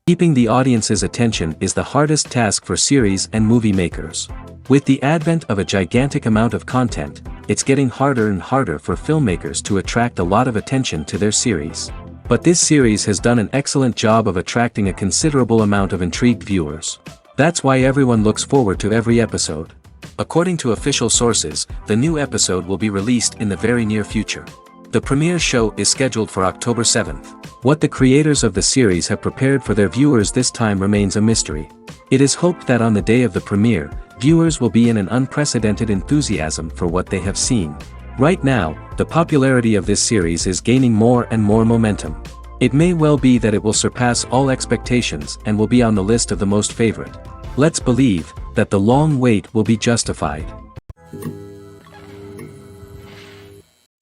Keeping the audience's attention is the hardest task for series and movie makers. With the advent of a gigantic amount of content, it's getting harder and harder for filmmakers to attract a lot of attention to their series. But this series has done an excellent job of attracting a considerable amount of intrigued viewers. That's why everyone looks forward to every episode. According to official sources, the new episode will be released in the very near future. The premiere show is scheduled for October 7th. What the creators of the series have prepared for their viewers this time remains a mystery. It is hoped that on the day of the premiere, viewers will be in an unprecedented enthusiasm for what they have seen. Right now, the popularity of this series is gaining more and more momentum. It may well be that it will surpass all expectations and will be on the list of the most favorite. Let's believe that the long wait will be justified.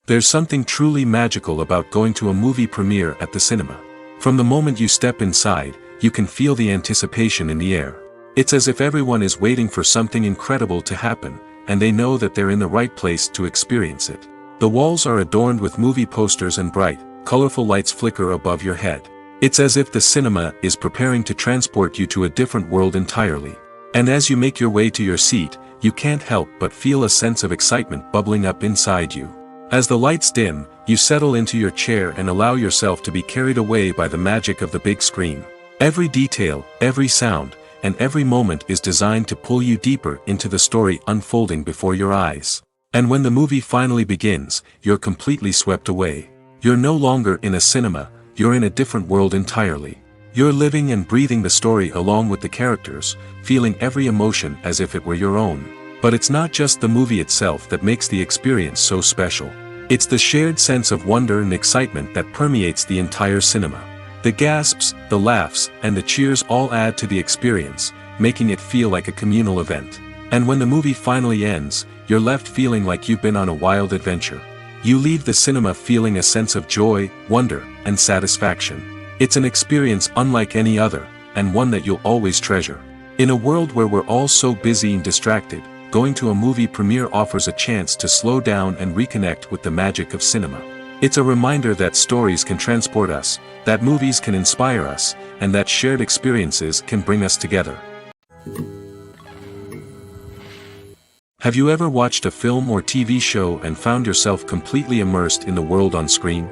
There's something truly magical about going to a movie premiere at the cinema. From the moment you step inside, you can feel the anticipation in the air. It's as if everyone is waiting for something incredible to happen, and they know that they're in the right place to experience it. The walls are adorned with movie posters and bright, colorful lights flicker above your head. It's as if the cinema is preparing to transport you to a different world entirely. And as you make your way to your seat, you can't help but feel a sense of excitement bubbling up inside you. As the lights dim, you settle into your chair and allow yourself to be carried away by the magic of the big screen. Every detail, every sound, and every moment is designed to pull you deeper into the story unfolding before your eyes. And when the movie finally begins, you're completely swept away. You're no longer in a cinema, you're in a different world entirely. You're living and breathing the story along with the characters, feeling every emotion as if it were your own. But it's not just the movie itself that makes the experience so special. It's the shared sense of wonder and excitement that permeates the entire cinema. The gasps, the laughs, and the cheers all add to the experience, making it feel like a communal event. And when the movie finally ends, you're left feeling like you've been on a wild adventure. You leave the cinema feeling a sense of joy, wonder, and satisfaction. It's an experience unlike any other, and one that you'll always treasure. In a world where we're all so busy and distracted, going to a movie premiere offers a chance to slow down and reconnect with the magic of cinema. It's a reminder that stories can transport us, that movies can inspire us, and that shared experiences can bring us together. Have you ever watched a film or TV show and found yourself completely immersed in the world on screen?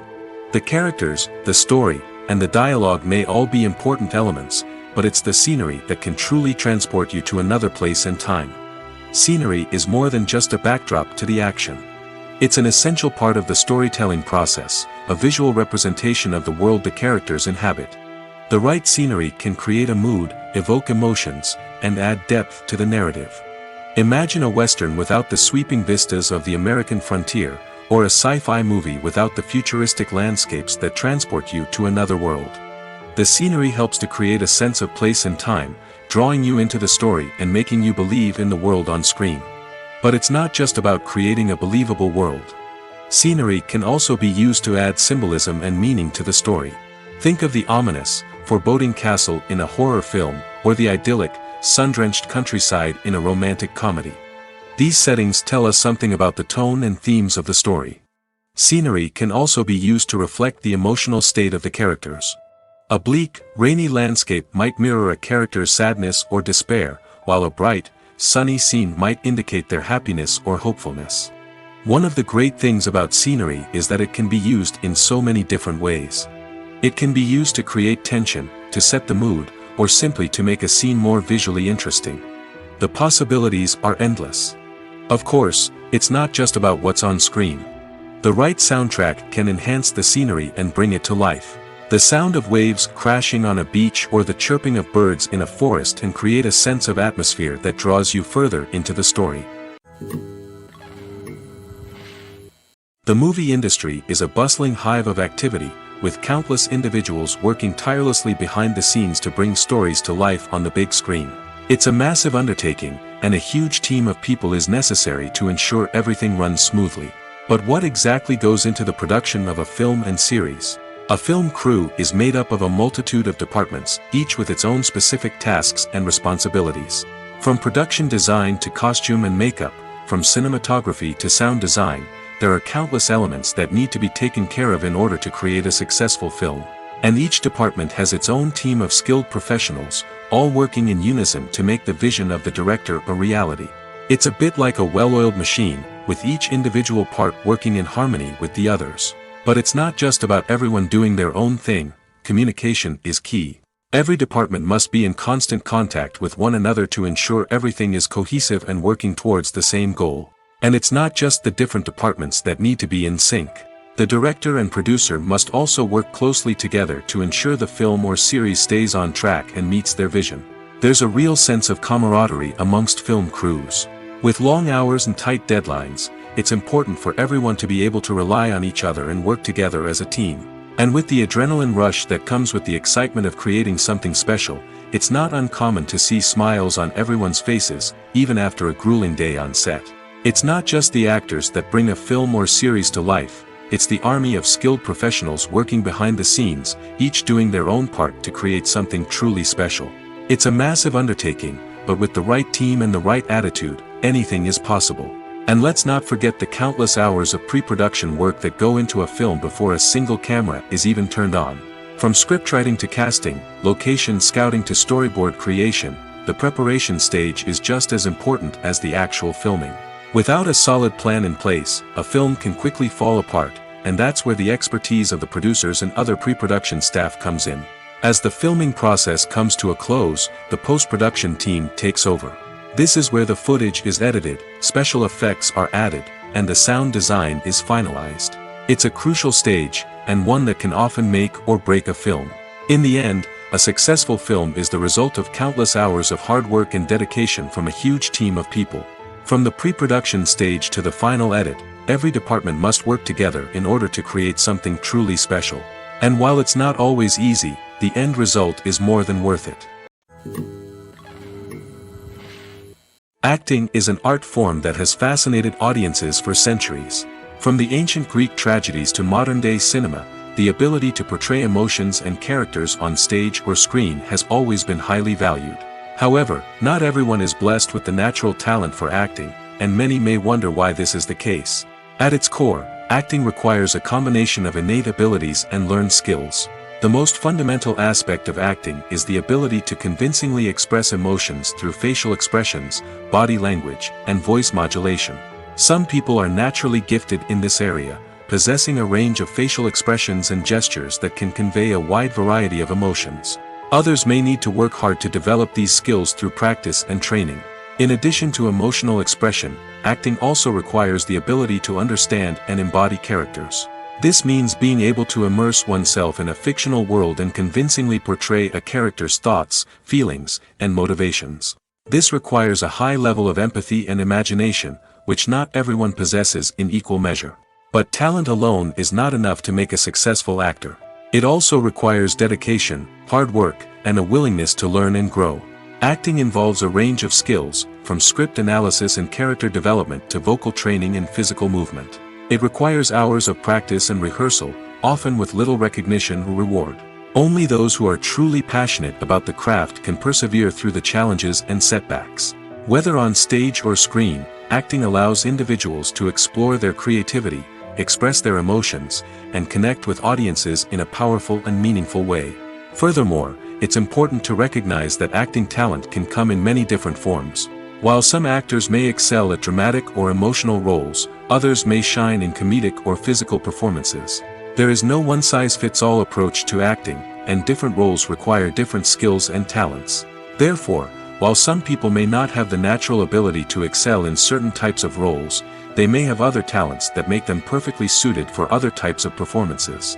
The characters, the story, and the dialogue may all be important elements, but it's the scenery that can truly transport you to another place and time. Scenery is more than just a backdrop to the action. It's an essential part of the storytelling process, a visual representation of the world the characters inhabit. The right scenery can create a mood, evoke emotions, and add depth to the narrative. Imagine a Western without the sweeping vistas of the American frontier, or a sci-fi movie without the futuristic landscapes that transport you to another world. The scenery helps to create a sense of place and time, drawing you into the story and making you believe in the world on screen. But it's not just about creating a believable world. Scenery can also be used to add symbolism and meaning to the story. Think of the ominous, foreboding castle in a horror film, or the idyllic, sun-drenched countryside in a romantic comedy. These settings tell us something about the tone and themes of the story. Scenery can also be used to reflect the emotional state of the characters. A bleak, rainy landscape might mirror a character's sadness or despair, while a bright, sunny scene might indicate their happiness or hopefulness. One of the great things about scenery is that it can be used in so many different ways. It can be used to create tension, to set the mood, or simply to make a scene more visually interesting. The possibilities are endless. Of course, it's not just about what's on screen. The right soundtrack can enhance the scenery and bring it to life. The sound of waves crashing on a beach or the chirping of birds in a forest can create a sense of atmosphere that draws you further into the story. The movie industry is a bustling hive of activity, with countless individuals working tirelessly behind the scenes to bring stories to life on the big screen. It's a massive undertaking, and a huge team of people is necessary to ensure everything runs smoothly. But what exactly goes into the production of a film and series? A film crew is made up of a multitude of departments, each with its own specific tasks and responsibilities. From production design to costume and makeup, from cinematography to sound design, there are countless elements that need to be taken care of in order to create a successful film. And each department has its own team of skilled professionals, all working in unison to make the vision of the director a reality. It's a bit like a well-oiled machine, with each individual part working in harmony with the others. But it's not just about everyone doing their own thing. Communication is key. Every department must be in constant contact with one another to ensure everything is cohesive and working towards the same goal. And it's not just the different departments that need to be in sync. The director and producer must also work closely together to ensure the film or series stays on track and meets their vision. There's a real sense of camaraderie amongst film crews. With long hours and tight deadlines, it's important for everyone to be able to rely on each other and work together as a team. And with the adrenaline rush that comes with the excitement of creating something special, it's not uncommon to see smiles on everyone's faces, even after a grueling day on set. It's not just the actors that bring a film or series to life, it's the army of skilled professionals working behind the scenes, each doing their own part to create something truly special. It's a massive undertaking, but with the right team and the right attitude, anything is possible. And let's not forget the countless hours of pre-production work that go into a film before a single camera is even turned on. From scriptwriting to casting, location scouting to storyboard creation, the preparation stage is just as important as the actual filming. Without a solid plan in place, a film can quickly fall apart, and that's where the expertise of the producers and other pre-production staff comes in. As the filming process comes to a close, the post-production team takes over. This is where the footage is edited, special effects are added, and the sound design is finalized. It's a crucial stage, and one that can often make or break a film. In the end, a successful film is the result of countless hours of hard work and dedication from a huge team of people. From the pre-production stage to the final edit, every department must work together in order to create something truly special. And while it's not always easy, the end result is more than worth it. Acting is an art form that has fascinated audiences for centuries. From the ancient Greek tragedies to modern-day cinema, the ability to portray emotions and characters on stage or screen has always been highly valued. However, not everyone is blessed with the natural talent for acting, and many may wonder why this is the case. At its core, acting requires a combination of innate abilities and learned skills. The most fundamental aspect of acting is the ability to convincingly express emotions through facial expressions, body language, and voice modulation. Some people are naturally gifted in this area, possessing a range of facial expressions and gestures that can convey a wide variety of emotions. Others may need to work hard to develop these skills through practice and training. In addition to emotional expression, acting also requires the ability to understand and embody characters. This means being able to immerse oneself in a fictional world and convincingly portray a character's thoughts, feelings, and motivations. This requires a high level of empathy and imagination, which not everyone possesses in equal measure. But talent alone is not enough to make a successful actor. It also requires dedication, hard work, and a willingness to learn and grow. Acting involves a range of skills, from script analysis and character development to vocal training and physical movement. It requires hours of practice and rehearsal, often with little recognition or reward. Only those who are truly passionate about the craft can persevere through the challenges and setbacks. Whether on stage or screen, acting allows individuals to explore their creativity, express their emotions, and connect with audiences in a powerful and meaningful way. Furthermore, it's important to recognize that acting talent can come in many different forms. While some actors may excel at dramatic or emotional roles, others may shine in comedic or physical performances. There is no one-size-fits-all approach to acting, and different roles require different skills and talents. Therefore, while some people may not have the natural ability to excel in certain types of roles, they may have other talents that make them perfectly suited for other types of performances.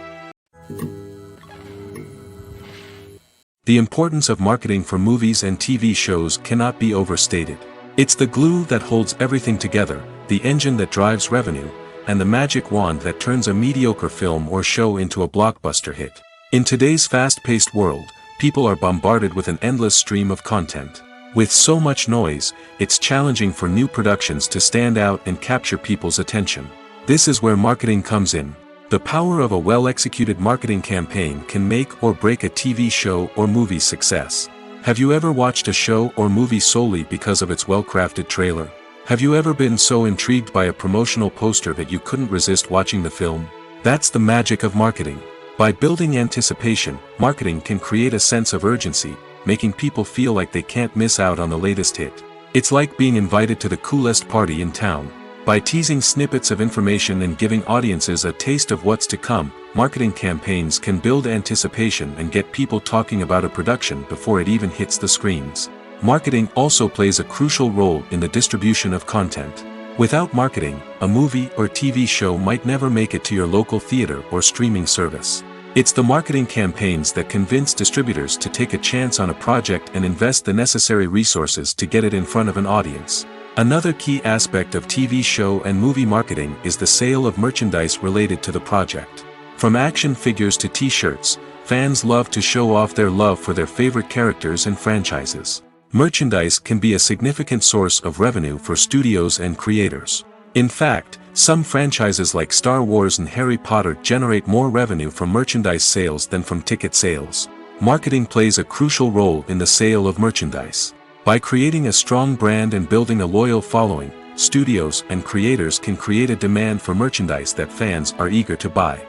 The importance of marketing for movies and TV shows cannot be overstated. It's the glue that holds everything together, the engine that drives revenue, and the magic wand that turns a mediocre film or show into a blockbuster hit. In today's fast-paced world, people are bombarded with an endless stream of content. With so much noise, it's challenging for new productions to stand out and capture people's attention. This is where marketing comes in. The power of a well-executed marketing campaign can make or break a TV show or movie's success. Have you ever watched a show or movie solely because of its well-crafted trailer? Have you ever been so intrigued by a promotional poster that you couldn't resist watching the film? That's the magic of marketing. By building anticipation, marketing can create a sense of urgency, making people feel like they can't miss out on the latest hit. It's like being invited to the coolest party in town. By teasing snippets of information and giving audiences a taste of what's to come, marketing campaigns can build anticipation and get people talking about a production before it even hits the screens. Marketing also plays a crucial role in the distribution of content. Without marketing, a movie or TV show might never make it to your local theater or streaming service. It's the marketing campaigns that convince distributors to take a chance on a project and invest the necessary resources to get it in front of an audience. Another key aspect of TV show and movie marketing is the sale of merchandise related to the project. From action figures to t-shirts, fans love to show off their love for their favorite characters and franchises. Merchandise can be a significant source of revenue for studios and creators. In fact, some franchises like Star Wars and Harry Potter generate more revenue from merchandise sales than from ticket sales. Marketing plays a crucial role in the sale of merchandise. By creating a strong brand and building a loyal following, studios and creators can create a demand for merchandise that fans are eager to buy.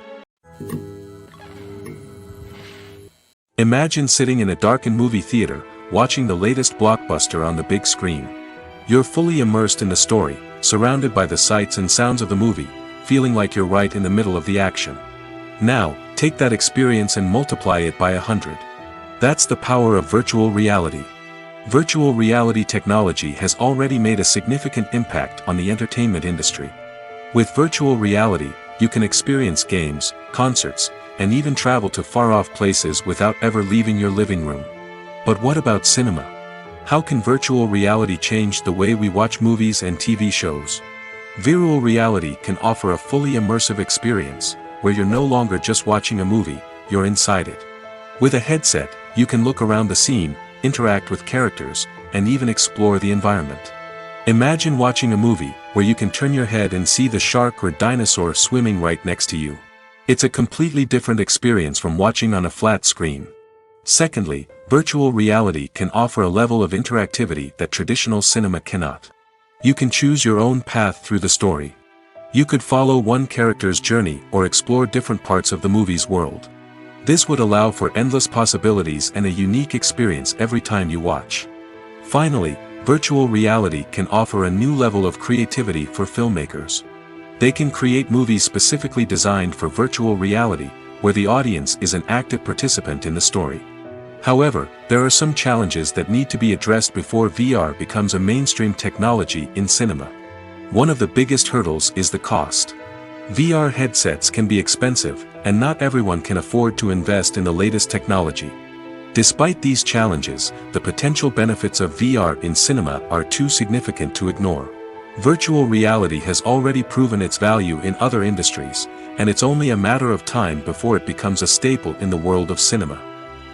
Imagine sitting in a darkened movie theater, watching the latest blockbuster on the big screen. You're fully immersed in the story, surrounded by the sights and sounds of the movie, feeling like you're right in the middle of the action. Now, take that experience and multiply it by 100. That's the power of virtual reality. Virtual reality technology has already made a significant impact on the entertainment industry. With virtual reality, you can experience games, concerts, and even travel to far-off places without ever leaving your living room. But what about cinema? How can virtual reality change the way we watch movies and TV shows? Virtual reality can offer a fully immersive experience, where you're no longer just watching a movie, you're inside it. With a headset, you can look around the scene, interact with characters, and even explore the environment. Imagine watching a movie, where you can turn your head and see the shark or dinosaur swimming right next to you. It's a completely different experience from watching on a flat screen. Secondly, virtual reality can offer a level of interactivity that traditional cinema cannot. You can choose your own path through the story. You could follow one character's journey or explore different parts of the movie's world. This would allow for endless possibilities and a unique experience every time you watch. Finally, virtual reality can offer a new level of creativity for filmmakers. They can create movies specifically designed for virtual reality, where the audience is an active participant in the story. However, there are some challenges that need to be addressed before VR becomes a mainstream technology in cinema. One of the biggest hurdles is the cost. VR headsets can be expensive, and not everyone can afford to invest in the latest technology. Despite these challenges, the potential benefits of VR in cinema are too significant to ignore. Virtual reality has already proven its value in other industries, and it's only a matter of time before it becomes a staple in the world of cinema.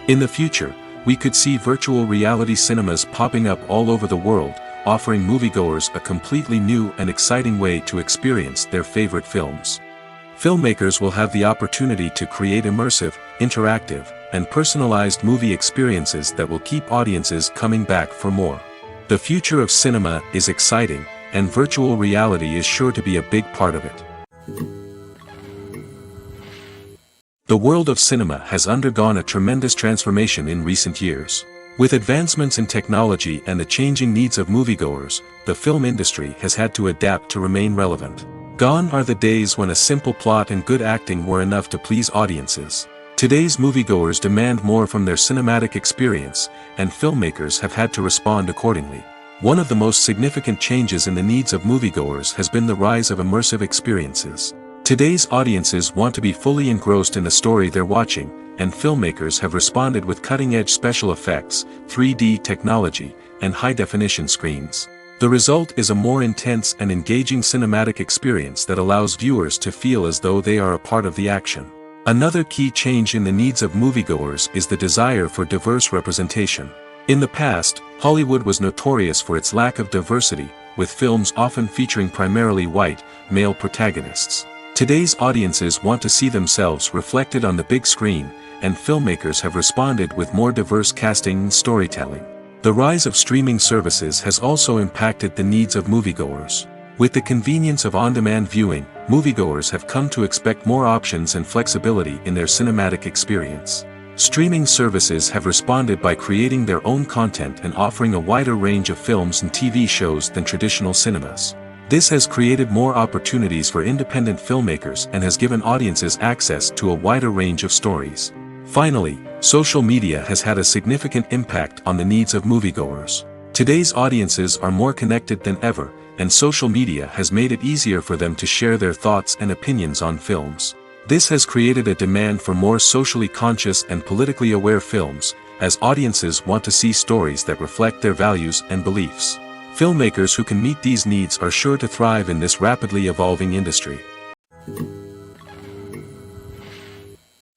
In the future, we could see virtual reality cinemas popping up all over the world, offering moviegoers a completely new and exciting way to experience their favorite films. Filmmakers will have the opportunity to create immersive, interactive, and personalized movie experiences that will keep audiences coming back for more. The future of cinema is exciting, and virtual reality is sure to be a big part of it. The world of cinema has undergone a tremendous transformation in recent years. With advancements in technology and the changing needs of moviegoers, the film industry has had to adapt to remain relevant. Gone are the days when a simple plot and good acting were enough to please audiences. Today's moviegoers demand more from their cinematic experience, and filmmakers have had to respond accordingly. One of the most significant changes in the needs of moviegoers has been the rise of immersive experiences. Today's audiences want to be fully engrossed in the story they're watching, and filmmakers have responded with cutting-edge special effects, 3D technology, and high-definition screens. The result is a more intense and engaging cinematic experience that allows viewers to feel as though they are a part of the action. Another key change in the needs of moviegoers is the desire for diverse representation. In the past, Hollywood was notorious for its lack of diversity, with films often featuring primarily white, male protagonists. Today's audiences want to see themselves reflected on the big screen, and filmmakers have responded with more diverse casting and storytelling. The rise of streaming services has also impacted the needs of moviegoers. With the convenience of on-demand viewing, moviegoers have come to expect more options and flexibility in their cinematic experience. Streaming services have responded by creating their own content and offering a wider range of films and TV shows than traditional cinemas. This has created more opportunities for independent filmmakers and has given audiences access to a wider range of stories. Finally, social media has had a significant impact on the needs of moviegoers. Today's audiences are more connected than ever, and social media has made it easier for them to share their thoughts and opinions on films. This has created a demand for more socially conscious and politically aware films, as audiences want to see stories that reflect their values and beliefs. Filmmakers who can meet these needs are sure to thrive in this rapidly evolving industry.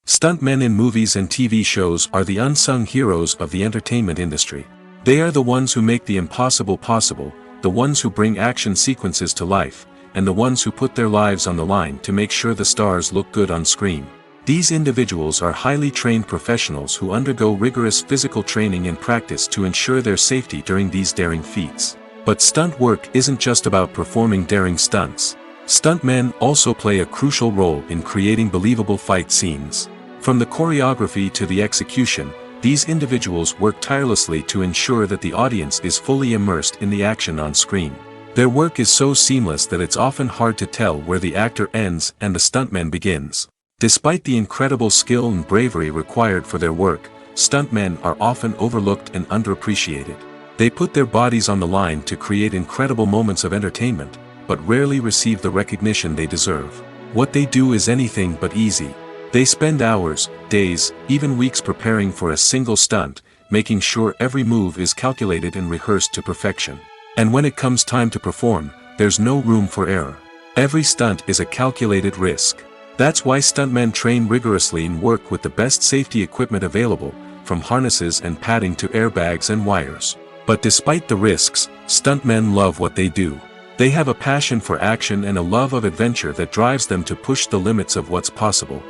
Stuntmen in movies and TV shows are the unsung heroes of the entertainment industry. They are the ones who make the impossible possible, the ones who bring action sequences to life, and the ones who put their lives on the line to make sure the stars look good on screen. These individuals are highly trained professionals who undergo rigorous physical training and practice to ensure their safety during these daring feats. But stunt work isn't just about performing daring stunts. Stuntmen also play a crucial role in creating believable fight scenes. From the choreography to the execution, these individuals work tirelessly to ensure that the audience is fully immersed in the action on screen. Their work is so seamless that it's often hard to tell where the actor ends and the stuntman begins. Despite the incredible skill and bravery required for their work, stuntmen are often overlooked and underappreciated. They put their bodies on the line to create incredible moments of entertainment, but rarely receive the recognition they deserve. What they do is anything but easy. They spend hours, days, even weeks preparing for a single stunt, making sure every move is calculated and rehearsed to perfection. And when it comes time to perform, there's no room for error. Every stunt is a calculated risk. That's why stuntmen train rigorously and work with the best safety equipment available, from harnesses and padding to airbags and wires. But despite the risks, stuntmen love what they do. They have a passion for action and a love of adventure that drives them to push the limits of what's possible.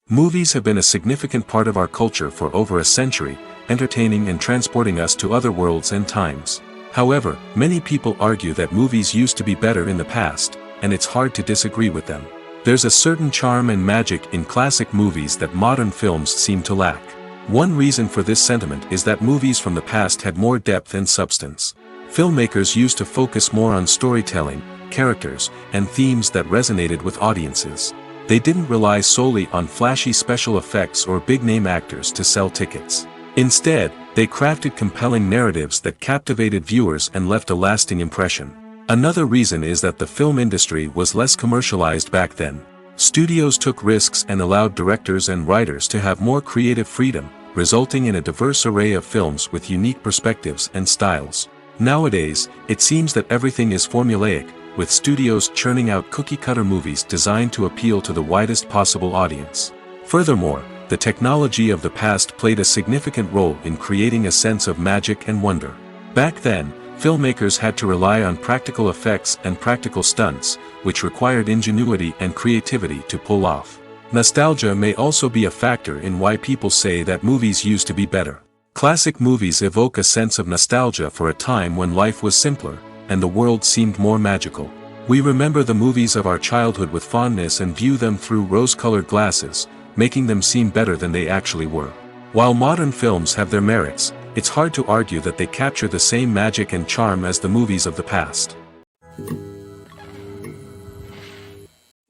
Movies have been a significant part of our culture for over a century, entertaining and transporting us to other worlds and times. However, many people argue that movies used to be better in the past, and it's hard to disagree with them. There's a certain charm and magic in classic movies that modern films seem to lack. One reason for this sentiment is that movies from the past had more depth and substance. Filmmakers used to focus more on storytelling, characters, and themes that resonated with audiences. They didn't rely solely on flashy special effects or big-name actors to sell tickets. Instead, they crafted compelling narratives that captivated viewers and left a lasting impression. Another reason is that the film industry was less commercialized back then. Studios took risks and allowed directors and writers to have more creative freedom, resulting in a diverse array of films with unique perspectives and styles. Nowadays, it seems that everything is formulaic, with studios churning out cookie-cutter movies designed to appeal to the widest possible audience. Furthermore, the technology of the past played a significant role in creating a sense of magic and wonder. Back then, filmmakers had to rely on practical effects and practical stunts, which required ingenuity and creativity to pull off. Nostalgia may also be a factor in why people say that movies used to be better. Classic movies evoke a sense of nostalgia for a time when life was simpler, and the world seemed more magical. We remember the movies of our childhood with fondness and view them through rose-colored glasses, making them seem better than they actually were. While modern films have their merits, it's hard to argue that they capture the same magic and charm as the movies of the past.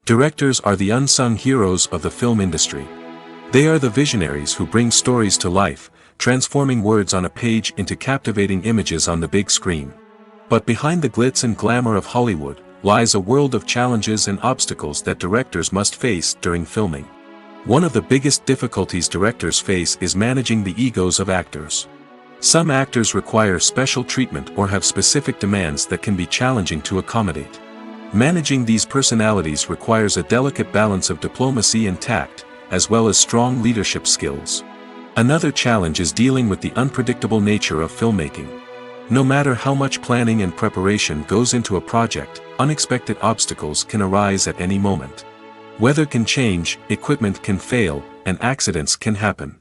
Directors are the unsung heroes of the film industry. They are the visionaries who bring stories to life, transforming words on a page into captivating images on the big screen. But behind the glitz and glamour of Hollywood, lies a world of challenges and obstacles that directors must face during filming. One of the biggest difficulties directors face is managing the egos of actors. Some actors require special treatment or have specific demands that can be challenging to accommodate. Managing these personalities requires a delicate balance of diplomacy and tact, as well as strong leadership skills. Another challenge is dealing with the unpredictable nature of filmmaking. No matter how much planning and preparation goes into a project, unexpected obstacles can arise at any moment. Weather can change, equipment can fail, and accidents can happen.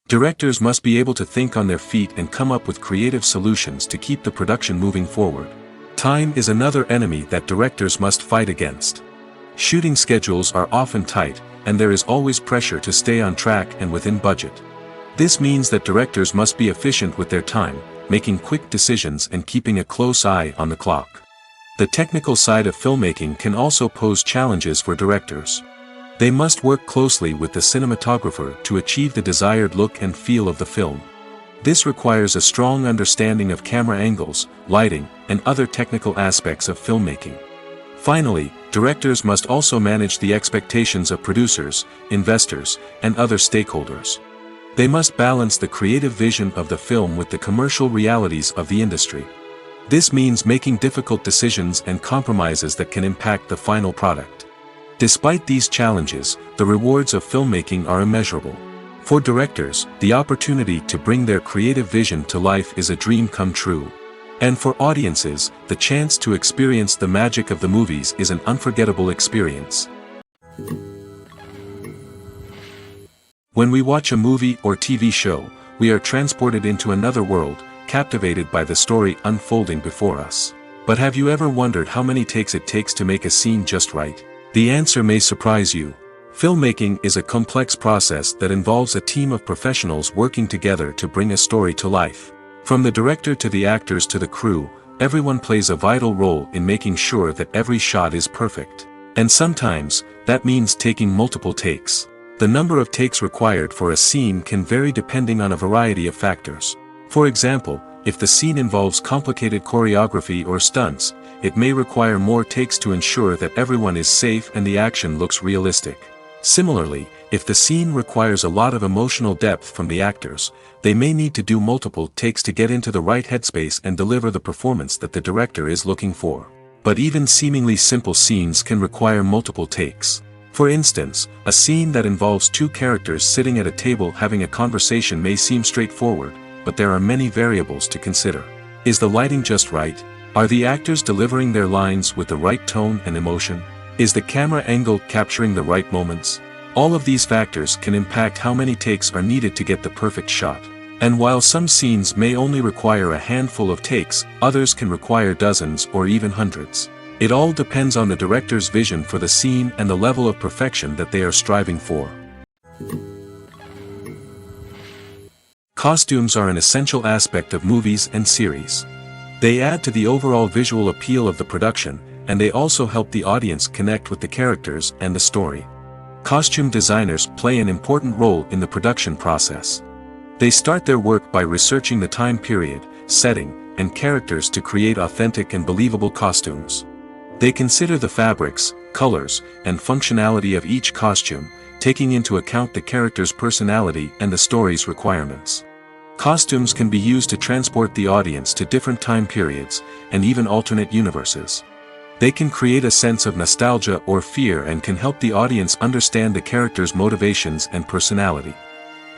Directors must be able to think on their feet and come up with creative solutions to keep the production moving forward. Time is another enemy that directors must fight against. Shooting schedules are often tight, and there is always pressure to stay on track and within budget. This means that directors must be efficient with their time, making quick decisions and keeping a close eye on the clock. The technical side of filmmaking can also pose challenges for directors. They must work closely with the cinematographer to achieve the desired look and feel of the film. This requires a strong understanding of camera angles, lighting, and other technical aspects of filmmaking. Finally, directors must also manage the expectations of producers, investors, and other stakeholders. They must balance the creative vision of the film with the commercial realities of the industry. This means making difficult decisions and compromises that can impact the final product. Despite these challenges, the rewards of filmmaking are immeasurable. For directors, the opportunity to bring their creative vision to life is a dream come true. And for audiences, the chance to experience the magic of the movies is an unforgettable experience. When we watch a movie or TV show, we are transported into another world, captivated by the story unfolding before us. But have you ever wondered how many takes it takes to make a scene just right? The answer may surprise you. Filmmaking is a complex process that involves a team of professionals working together to bring a story to life. From the director to the actors to the crew, everyone plays a vital role in making sure that every shot is perfect. And sometimes, that means taking multiple takes. The number of takes required for a scene can vary depending on a variety of factors. For example, if the scene involves complicated choreography or stunts, it may require more takes to ensure that everyone is safe and the action looks realistic. Similarly, if the scene requires a lot of emotional depth from the actors, they may need to do multiple takes to get into the right headspace and deliver the performance that the director is looking for. But even seemingly simple scenes can require multiple takes. For instance, a scene that involves two characters sitting at a table having a conversation may seem straightforward, but there are many variables to consider. Is the lighting just right? Are the actors delivering their lines with the right tone and emotion? Is the camera angle capturing the right moments? All of these factors can impact how many takes are needed to get the perfect shot. And while some scenes may only require a handful of takes, others can require dozens or even hundreds. It all depends on the director's vision for the scene and the level of perfection that they are striving for. Costumes are an essential aspect of movies and series. They add to the overall visual appeal of the production, and they also help the audience connect with the characters and the story. Costume designers play an important role in the production process. They start their work by researching the time period, setting, and characters to create authentic and believable costumes. They consider the fabrics, colors, and functionality of each costume, taking into account the character's personality and the story's requirements. Costumes can be used to transport the audience to different time periods, and even alternate universes. They can create a sense of nostalgia or fear and can help the audience understand the character's motivations and personality.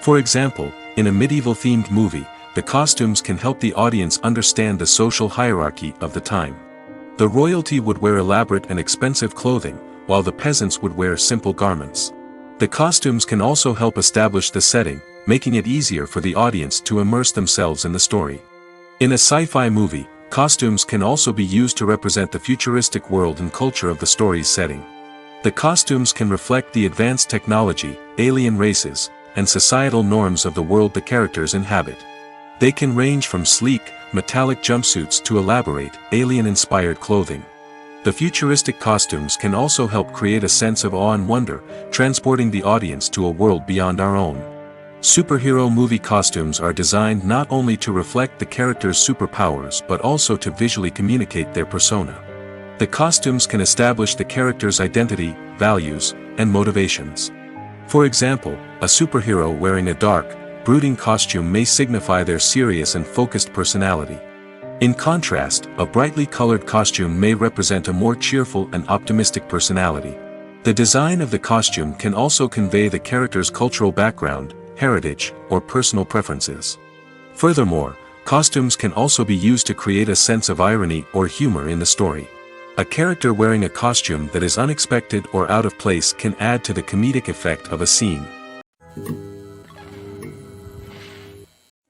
For example, in a medieval-themed movie, the costumes can help the audience understand the social hierarchy of the time. The royalty would wear elaborate and expensive clothing, while the peasants would wear simple garments. The costumes can also help establish the setting, making it easier for the audience to immerse themselves in the story. In a sci-fi movie, costumes can also be used to represent the futuristic world and culture of the story's setting. The costumes can reflect the advanced technology, alien races, and societal norms of the world the characters inhabit. They can range from sleek, metallic jumpsuits to elaborate, alien-inspired clothing. The futuristic costumes can also help create a sense of awe and wonder, transporting the audience to a world beyond our own. Superhero movie costumes are designed not only to reflect the character's superpowers but also to visually communicate their persona. The costumes can establish the character's identity, values, and motivations. For example, a superhero wearing a dark, brooding costume may signify their serious and focused personality. In contrast, a brightly colored costume may represent a more cheerful and optimistic personality. The design of the costume can also convey the character's cultural background, heritage, or personal preferences. Furthermore, costumes can also be used to create a sense of irony or humor in the story. A character wearing a costume that is unexpected or out of place can add to the comedic effect of a scene.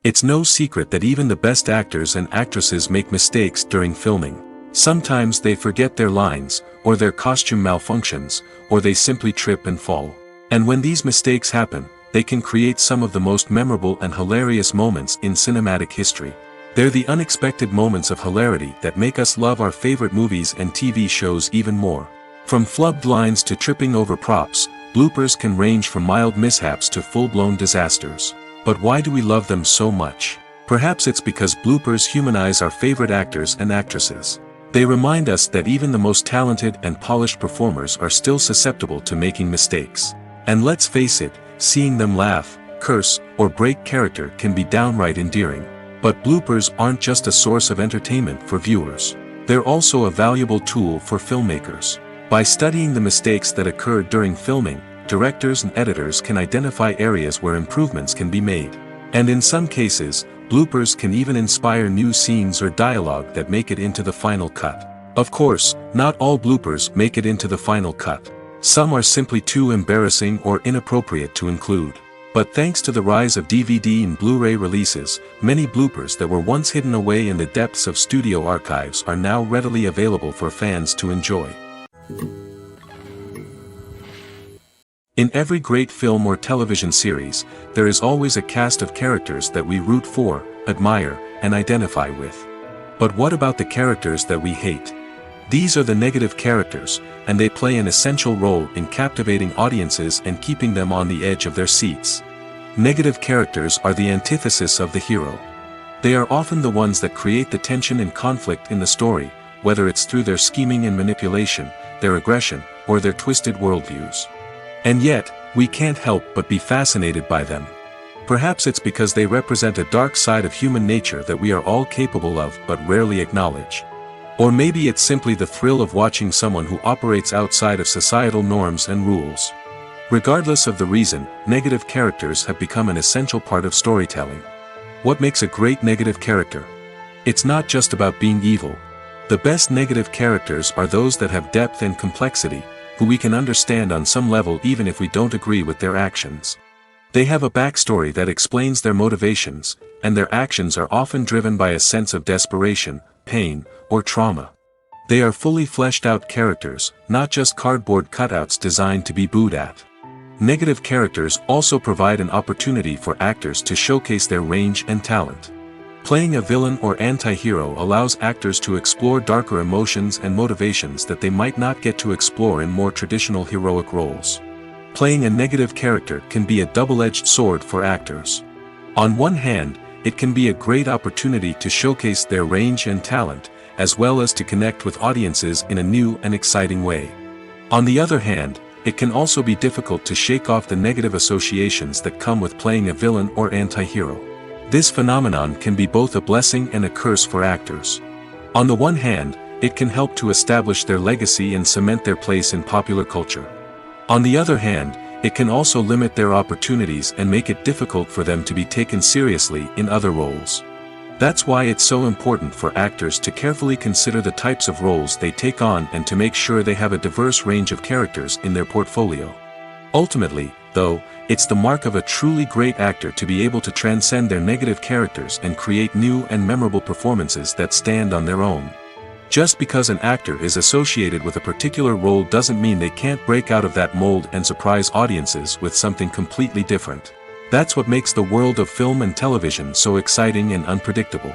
It's no secret that even the best actors and actresses make mistakes during filming. Sometimes they forget their lines, or their costume malfunctions, or they simply trip and fall. And when these mistakes happen, they can create some of the most memorable and hilarious moments in cinematic history. They're the unexpected moments of hilarity that make us love our favorite movies and TV shows even more. From flubbed lines to tripping over props, bloopers can range from mild mishaps to full-blown disasters. But why do we love them so much? Perhaps it's because bloopers humanize our favorite actors and actresses. They remind us that even the most talented and polished performers are still susceptible to making mistakes. And let's face it, seeing them laugh, curse, or break character can be downright endearing. But bloopers aren't just a source of entertainment for viewers. They're also a valuable tool for filmmakers. By studying the mistakes that occurred during filming, directors and editors can identify areas where improvements can be made. And in some cases, bloopers can even inspire new scenes or dialogue that make it into the final cut. Of course, not all bloopers make it into the final cut. Some are simply too embarrassing or inappropriate to include. But thanks to the rise of DVD and Blu-ray releases, many bloopers that were once hidden away in the depths of studio archives are now readily available for fans to enjoy. In every great film or television series, there is always a cast of characters that we root for, admire, and identify with. But what about the characters that we hate? These are the negative characters, and they play an essential role in captivating audiences and keeping them on the edge of their seats. Negative characters are the antithesis of the hero. They are often the ones that create the tension and conflict in the story, whether it's through their scheming and manipulation, their aggression, or their twisted worldviews. And yet, we can't help but be fascinated by them. Perhaps it's because they represent a dark side of human nature that we are all capable of but rarely acknowledge. Or maybe it's simply the thrill of watching someone who operates outside of societal norms and rules. Regardless of the reason, negative characters have become an essential part of storytelling. What makes a great negative character? It's not just about being evil. The best negative characters are those that have depth and complexity, who we can understand on some level even if we don't agree with their actions. They have a backstory that explains their motivations, and their actions are often driven by a sense of desperation, pain, or trauma. They are fully fleshed out characters, not just cardboard cutouts designed to be booed at. Negative characters also provide an opportunity for actors to showcase their range and talent. Playing a villain or anti-hero allows actors to explore darker emotions and motivations that they might not get to explore in more traditional heroic roles. Playing a negative character can be a double-edged sword for actors. On one hand, it can be a great opportunity to showcase their range and talent, as well as to connect with audiences in a new and exciting way. On the other hand, it can also be difficult to shake off the negative associations that come with playing a villain or anti-hero. This phenomenon can be both a blessing and a curse for actors. On the one hand, it can help to establish their legacy and cement their place in popular culture. On the other hand, it can also limit their opportunities and make it difficult for them to be taken seriously in other roles. That's why it's so important for actors to carefully consider the types of roles they take on and to make sure they have a diverse range of characters in their portfolio. Ultimately, though, it's the mark of a truly great actor to be able to transcend their negative characters and create new and memorable performances that stand on their own. Just because an actor is associated with a particular role doesn't mean they can't break out of that mold and surprise audiences with something completely different. That's what makes the world of film and television so exciting and unpredictable.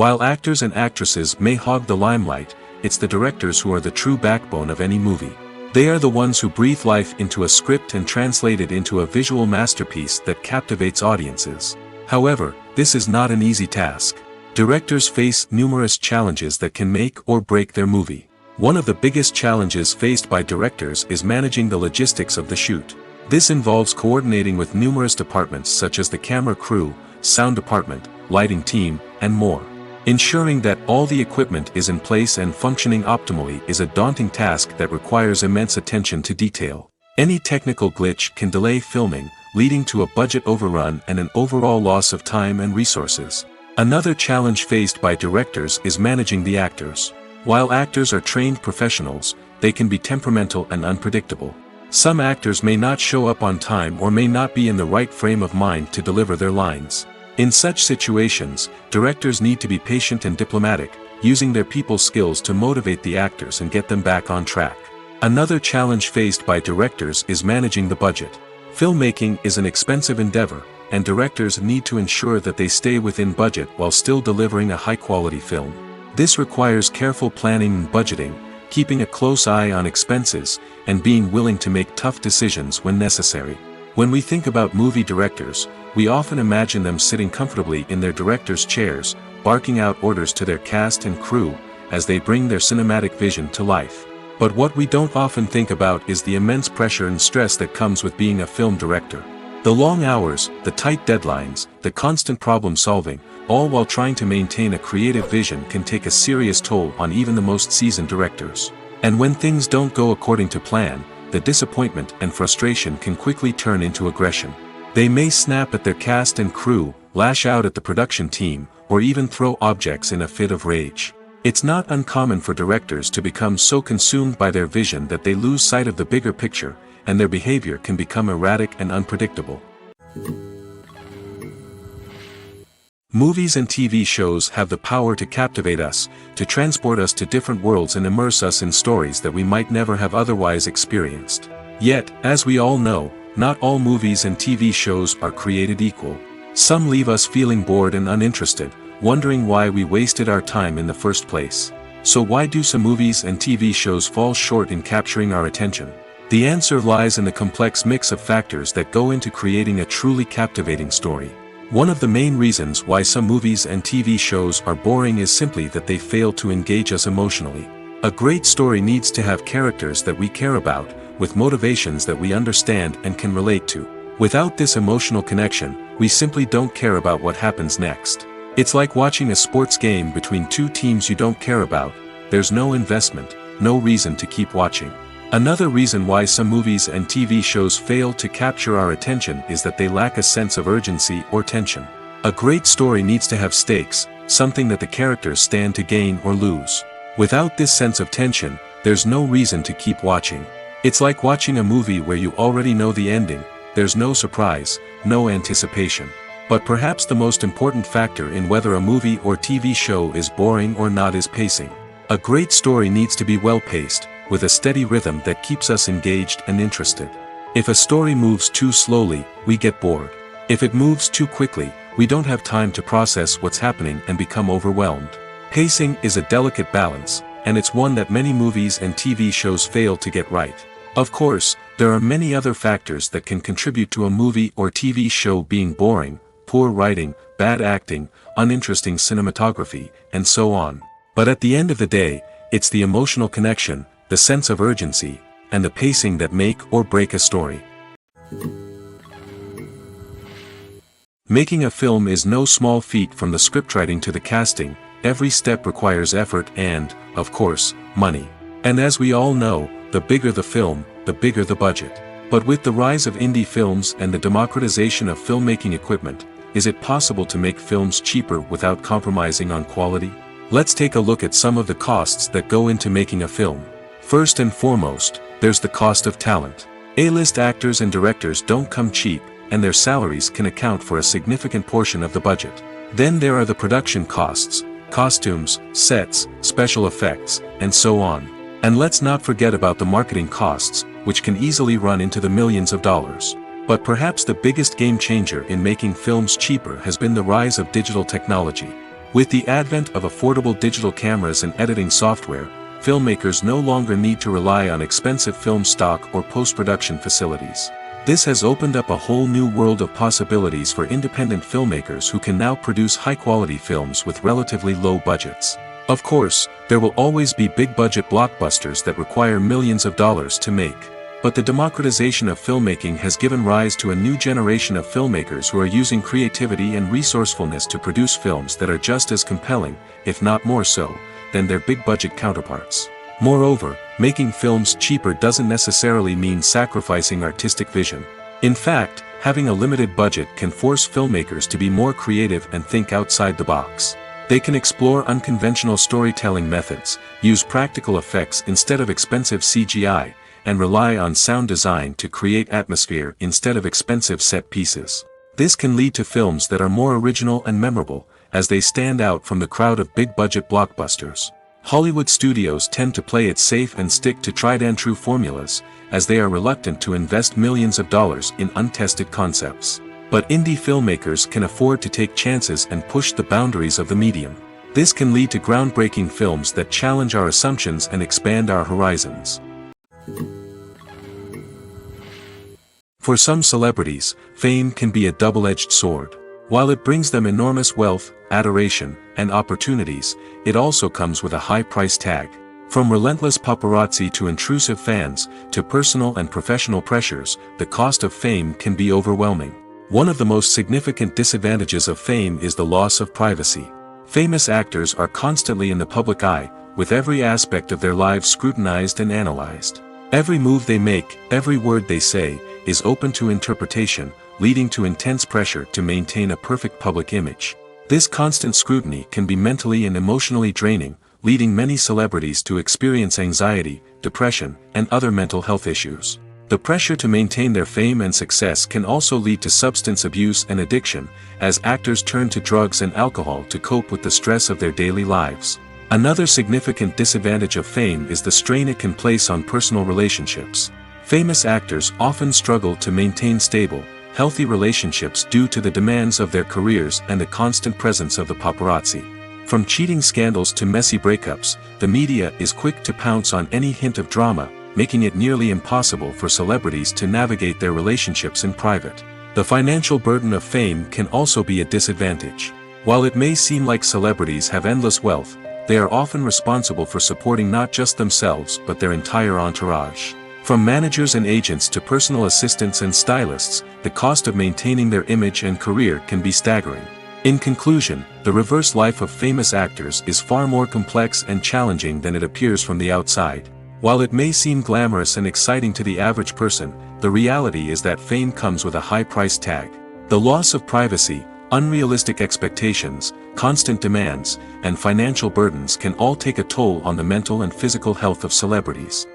While actors and actresses may hog the limelight, it's the directors who are the true backbone of any movie. They are the ones who breathe life into a script and translate it into a visual masterpiece that captivates audiences. However, this is not an easy task. Directors face numerous challenges that can make or break their movie. One of the biggest challenges faced by directors is managing the logistics of the shoot. This involves coordinating with numerous departments such as the camera crew, sound department, lighting team, and more. Ensuring that all the equipment is in place and functioning optimally is a daunting task that requires immense attention to detail. Any technical glitch can delay filming, leading to a budget overrun and an overall loss of time and resources. Another challenge faced by directors is managing the actors. While actors are trained professionals, they can be temperamental and unpredictable. Some actors may not show up on time or may not be in the right frame of mind to deliver their lines. In such situations, directors need to be patient and diplomatic, using their people skills to motivate the actors and get them back on track. Another challenge faced by directors is managing the budget. Filmmaking is an expensive endeavor, and directors need to ensure that they stay within budget while still delivering a high-quality film. This requires careful planning and budgeting, keeping a close eye on expenses, and being willing to make tough decisions when necessary. When we think about movie directors, we often imagine them sitting comfortably in their director's chairs, barking out orders to their cast and crew, as they bring their cinematic vision to life. But what we don't often think about is the immense pressure and stress that comes with being a film director. The long hours, the tight deadlines, the constant problem solving, all while trying to maintain a creative vision can take a serious toll on even the most seasoned directors. And when things don't go according to plan, the disappointment and frustration can quickly turn into aggression. They may snap at their cast and crew, lash out at the production team, or even throw objects in a fit of rage. It's not uncommon for directors to become so consumed by their vision that they lose sight of the bigger picture, and their behavior can become erratic and unpredictable. Movies and TV shows have the power to captivate us, to transport us to different worlds and immerse us in stories that we might never have otherwise experienced. Yet, as we all know, not all movies and TV shows are created equal. Some leave us feeling bored and uninterested, wondering why we wasted our time in the first place. So why do some movies and TV shows fall short in capturing our attention? The answer lies in the complex mix of factors that go into creating a truly captivating story. One of the main reasons why some movies and TV shows are boring is simply that they fail to engage us emotionally. A great story needs to have characters that we care about, with motivations that we understand and can relate to. Without this emotional connection, we simply don't care about what happens next. It's like watching a sports game between two teams you don't care about. There's no investment, no reason to keep watching. Another reason why some movies and TV shows fail to capture our attention is that they lack a sense of urgency or tension. A great story needs to have stakes, something that the characters stand to gain or lose. Without this sense of tension, there's no reason to keep watching. It's like watching a movie where you already know the ending, there's no surprise, no anticipation. But perhaps the most important factor in whether a movie or TV show is boring or not is pacing. A great story needs to be well-paced, with a steady rhythm that keeps us engaged and interested. If a story moves too slowly, we get bored. If it moves too quickly, we don't have time to process what's happening and become overwhelmed. Pacing is a delicate balance, and it's one that many movies and TV shows fail to get right. Of course, there are many other factors that can contribute to a movie or TV show being boring: poor writing, bad acting, uninteresting cinematography, and so on. But at the end of the day, it's the emotional connection, the sense of urgency, and the pacing that make or break a story. Making a film is no small feat. From the scriptwriting to the casting, every step requires effort and, of course, money. And as we all know, the bigger the film, the bigger the budget. But with the rise of indie films and the democratization of filmmaking equipment, is it possible to make films cheaper without compromising on quality? Let's take a look at some of the costs that go into making a film. First and foremost, there's the cost of talent. A-list actors and directors don't come cheap, and their salaries can account for a significant portion of the budget. Then there are the production costs, costumes, sets, special effects, and so on. And let's not forget about the marketing costs, which can easily run into the millions of dollars. But perhaps the biggest game changer in making films cheaper has been the rise of digital technology. With the advent of affordable digital cameras and editing software, filmmakers no longer need to rely on expensive film stock or post-production facilities. This has opened up a whole new world of possibilities for independent filmmakers who can now produce high-quality films with relatively low budgets. Of course, there will always be big-budget blockbusters that require millions of dollars to make. But the democratization of filmmaking has given rise to a new generation of filmmakers who are using creativity and resourcefulness to produce films that are just as compelling, if not more so, than their big-budget counterparts. Moreover, making films cheaper doesn't necessarily mean sacrificing artistic vision. In fact, having a limited budget can force filmmakers to be more creative and think outside the box. They can explore unconventional storytelling methods, use practical effects instead of expensive CGI, and rely on sound design to create atmosphere instead of expensive set pieces. This can lead to films that are more original and memorable, as they stand out from the crowd of big-budget blockbusters. Hollywood studios tend to play it safe and stick to tried-and-true formulas, as they are reluctant to invest millions of dollars in untested concepts. But indie filmmakers can afford to take chances and push the boundaries of the medium. This can lead to groundbreaking films that challenge our assumptions and expand our horizons. For some celebrities, fame can be a double-edged sword. While it brings them enormous wealth, adoration, and opportunities, it also comes with a high price tag. From relentless paparazzi to intrusive fans, to personal and professional pressures, the cost of fame can be overwhelming. One of the most significant disadvantages of fame is the loss of privacy. Famous actors are constantly in the public eye, with every aspect of their lives scrutinized and analyzed. Every move they make, every word they say, is open to interpretation, leading to intense pressure to maintain a perfect public image. This constant scrutiny can be mentally and emotionally draining, leading many celebrities to experience anxiety, depression, and other mental health issues. The pressure to maintain their fame and success can also lead to substance abuse and addiction, as actors turn to drugs and alcohol to cope with the stress of their daily lives. Another significant disadvantage of fame is the strain it can place on personal relationships. Famous actors often struggle to maintain stable, healthy relationships due to the demands of their careers and the constant presence of the paparazzi. From cheating scandals to messy breakups, the media is quick to pounce on any hint of drama, making it nearly impossible for celebrities to navigate their relationships in private. The financial burden of fame can also be a disadvantage. While it may seem like celebrities have endless wealth, they are often responsible for supporting not just themselves but their entire entourage. From managers and agents to personal assistants and stylists, the cost of maintaining their image and career can be staggering. In conclusion, the reverse life of famous actors is far more complex and challenging than it appears from the outside. While it may seem glamorous and exciting to the average person, the reality is that fame comes with a high price tag. The loss of privacy, unrealistic expectations, constant demands, and financial burdens can all take a toll on the mental and physical health of celebrities.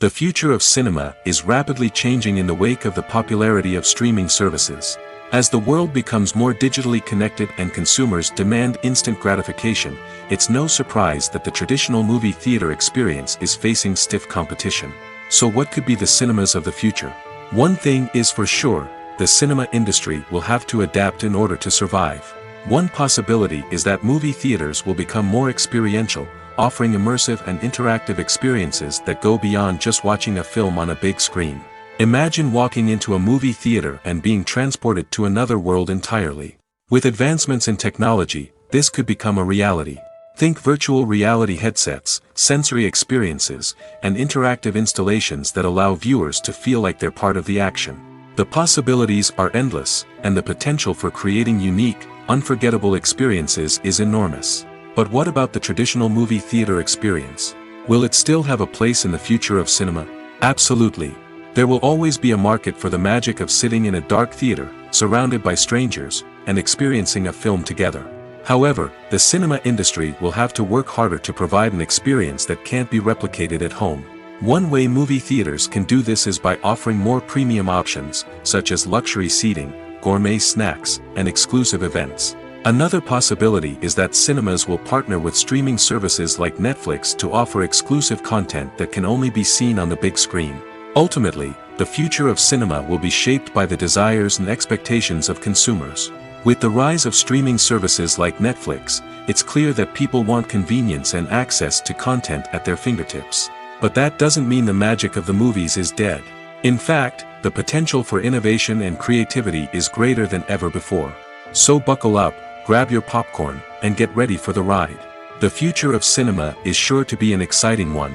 The future of cinema is rapidly changing in the wake of the popularity of streaming services. As the world becomes more digitally connected and consumers demand instant gratification, it's no surprise that the traditional movie theater experience is facing stiff competition. So what could be the cinemas of the future? One thing is for sure, the cinema industry will have to adapt in order to survive. One possibility is that movie theaters will become more experiential, offering immersive and interactive experiences that go beyond just watching a film on a big screen. Imagine walking into a movie theater and being transported to another world entirely. With advancements in technology, this could become a reality. Think virtual reality headsets, sensory experiences, and interactive installations that allow viewers to feel like they're part of the action. The possibilities are endless, and the potential for creating unique, unforgettable experiences is enormous. But what about the traditional movie theater experience? Will it still have a place in the future of cinema? Absolutely. There will always be a market for the magic of sitting in a dark theater, surrounded by strangers, and experiencing a film together. However, the cinema industry will have to work harder to provide an experience that can't be replicated at home. One way movie theaters can do this is by offering more premium options, such as luxury seating, gourmet snacks, and exclusive events. Another possibility is that cinemas will partner with streaming services like Netflix to offer exclusive content that can only be seen on the big screen. Ultimately, the future of cinema will be shaped by the desires and expectations of consumers. With the rise of streaming services like Netflix, it's clear that people want convenience and access to content at their fingertips. But that doesn't mean the magic of the movies is dead. In fact, the potential for innovation and creativity is greater than ever before. So buckle up, grab your popcorn, and get ready for the ride. The future of cinema is sure to be an exciting one.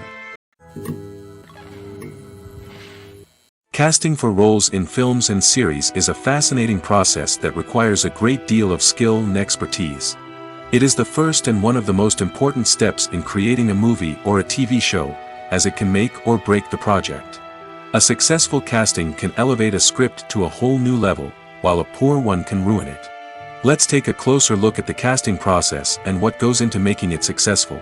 Casting for roles in films and series is a fascinating process that requires a great deal of skill and expertise. It is the first and one of the most important steps in creating a movie or a TV show, as it can make or break the project. A successful casting can elevate a script to a whole new level, while a poor one can ruin it. Let's take a closer look at the casting process and what goes into making it successful.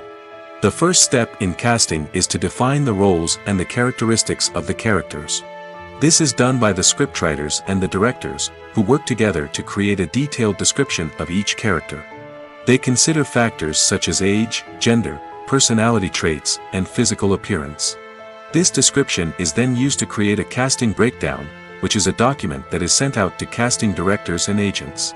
The first step in casting is to define the roles and the characteristics of the characters. This is done by the scriptwriters and the directors, who work together to create a detailed description of each character. They consider factors such as age, gender, personality traits, and physical appearance. This description is then used to create a casting breakdown, which is a document that is sent out to casting directors and agents.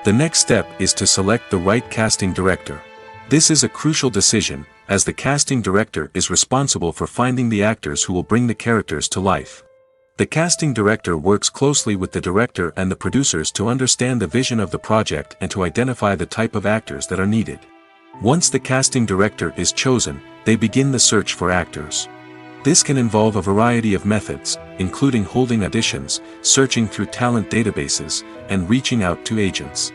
The next step is to select the right casting director. This is a crucial decision, as the casting director is responsible for finding the actors who will bring the characters to life. The casting director works closely with the director and the producers to understand the vision of the project and to identify the type of actors that are needed. Once the casting director is chosen, they begin the search for actors. This can involve a variety of methods, including holding auditions, searching through talent databases, and reaching out to agents.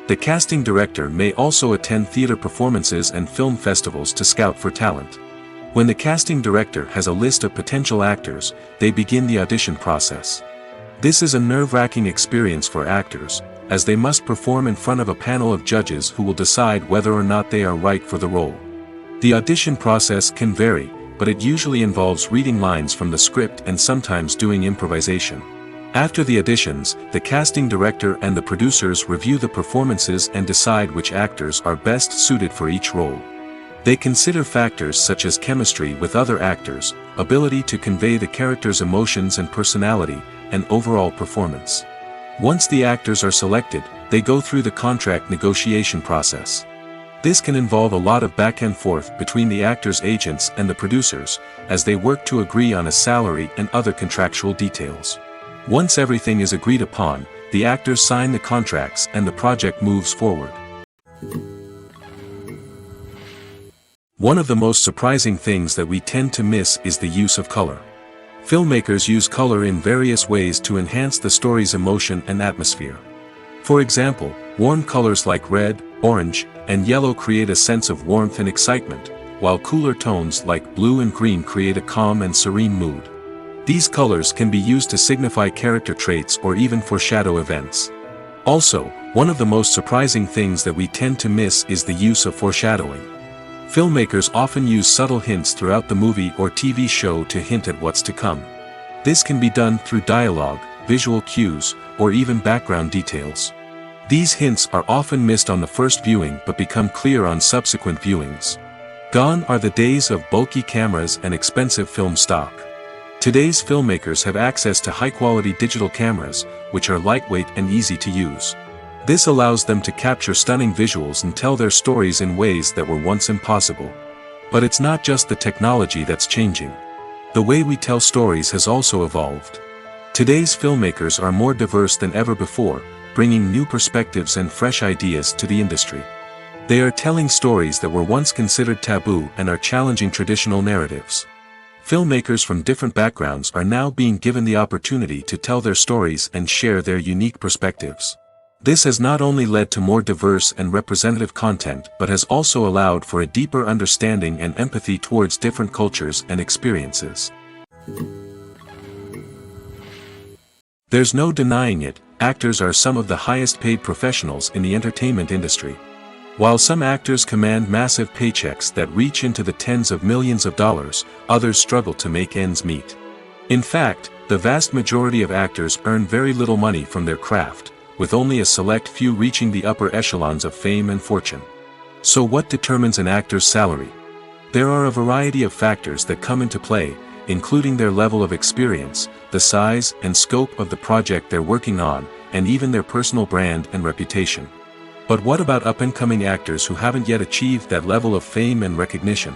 The casting director may also attend theater performances and film festivals to scout for talent. When the casting director has a list of potential actors, they begin the audition process. This is a nerve-wracking experience for actors, as they must perform in front of a panel of judges who will decide whether or not they are right for the role. The audition process can vary, but it usually involves reading lines from the script and sometimes doing improvisation. After the auditions, the casting director and the producers review the performances and decide which actors are best suited for each role. They consider factors such as chemistry with other actors, ability to convey the character's emotions and personality, and overall performance. Once the actors are selected, they go through the contract negotiation process. This can involve a lot of back and forth between the actors' agents and the producers, as they work to agree on a salary and other contractual details. Once everything is agreed upon, the actors sign the contracts and the project moves forward. One of the most surprising things that we tend to miss is the use of color. Filmmakers use color in various ways to enhance the story's emotion and atmosphere. For example, warm colors like red, orange, and yellow create a sense of warmth and excitement, while cooler tones like blue and green create a calm and serene mood. These colors can be used to signify character traits or even foreshadow events. Also, one of the most surprising things that we tend to miss is the use of foreshadowing. Filmmakers often use subtle hints throughout the movie or TV show to hint at what's to come. This can be done through dialogue, visual cues, or even background details. These hints are often missed on the first viewing but become clear on subsequent viewings. Gone are the days of bulky cameras and expensive film stock. Today's filmmakers have access to high-quality digital cameras, which are lightweight and easy to use. This allows them to capture stunning visuals and tell their stories in ways that were once impossible. But it's not just the technology that's changing. The way we tell stories has also evolved. Today's filmmakers are more diverse than ever before, bringing new perspectives and fresh ideas to the industry. They are telling stories that were once considered taboo and are challenging traditional narratives. Filmmakers from different backgrounds are now being given the opportunity to tell their stories and share their unique perspectives. This has not only led to more diverse and representative content but has also allowed for a deeper understanding and empathy towards different cultures and experiences. There's no denying it, actors are some of the highest paid professionals in the entertainment industry. While some actors command massive paychecks that reach into the tens of millions of dollars, others struggle to make ends meet. In fact, the vast majority of actors earn very little money from their craft, with only a select few reaching the upper echelons of fame and fortune. So what determines an actor's salary? There are a variety of factors that come into play, including their level of experience, the size and scope of the project they're working on, and even their personal brand and reputation. But what about up-and-coming actors who haven't yet achieved that level of fame and recognition?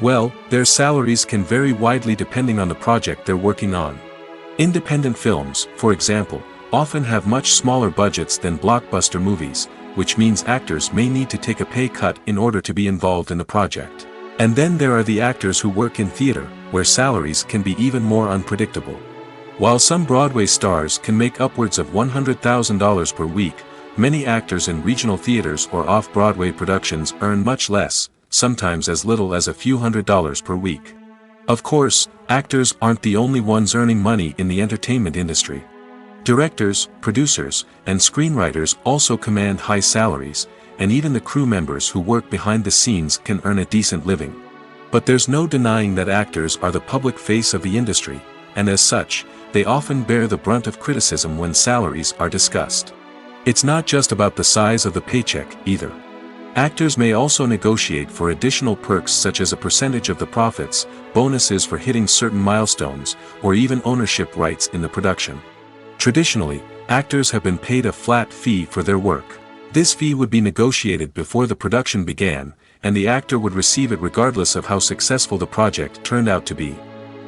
Well, their salaries can vary widely depending on the project they're working on. Independent films, for example, often have much smaller budgets than blockbuster movies, which means actors may need to take a pay cut in order to be involved in the project. And then there are the actors who work in theater, where salaries can be even more unpredictable. While some Broadway stars can make upwards of $100,000 per week, many actors in regional theaters or off-Broadway productions earn much less, sometimes as little as a few $100s per week. Of course, actors aren't the only ones earning money in the entertainment industry. Directors, producers, and screenwriters also command high salaries, and even the crew members who work behind the scenes can earn a decent living. But there's no denying that actors are the public face of the industry, and as such, they often bear the brunt of criticism when salaries are discussed. It's not just about the size of the paycheck, either. Actors may also negotiate for additional perks such as a percentage of the profits, bonuses for hitting certain milestones, or even ownership rights in the production. Traditionally, actors have been paid a flat fee for their work. This fee would be negotiated before the production began, and the actor would receive it regardless of how successful the project turned out to be.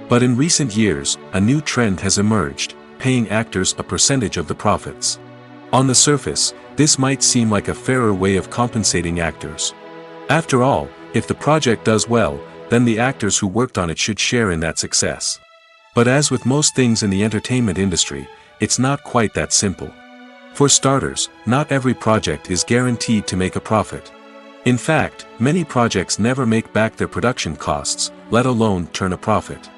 But in recent years, a new trend has emerged, paying actors a percentage of the profits. On the surface, this might seem like a fairer way of compensating actors. After all, if the project does well, then the actors who worked on it should share in that success. But as with most things in the entertainment industry, it's not quite that simple. For starters, not every project is guaranteed to make a profit. In fact, many projects never make back their production costs, let alone turn a profit.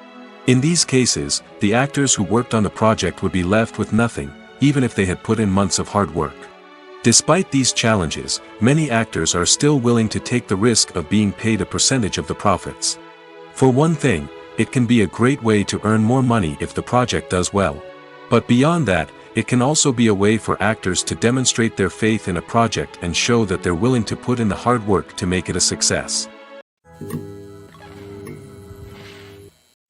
In these cases, the actors who worked on the project would be left with nothing, even if they had put in months of hard work. Despite these challenges, many actors are still willing to take the risk of being paid a percentage of the profits. For one thing, it can be a great way to earn more money if the project does well. But beyond that, it can also be a way for actors to demonstrate their faith in a project and show that they're willing to put in the hard work to make it a success.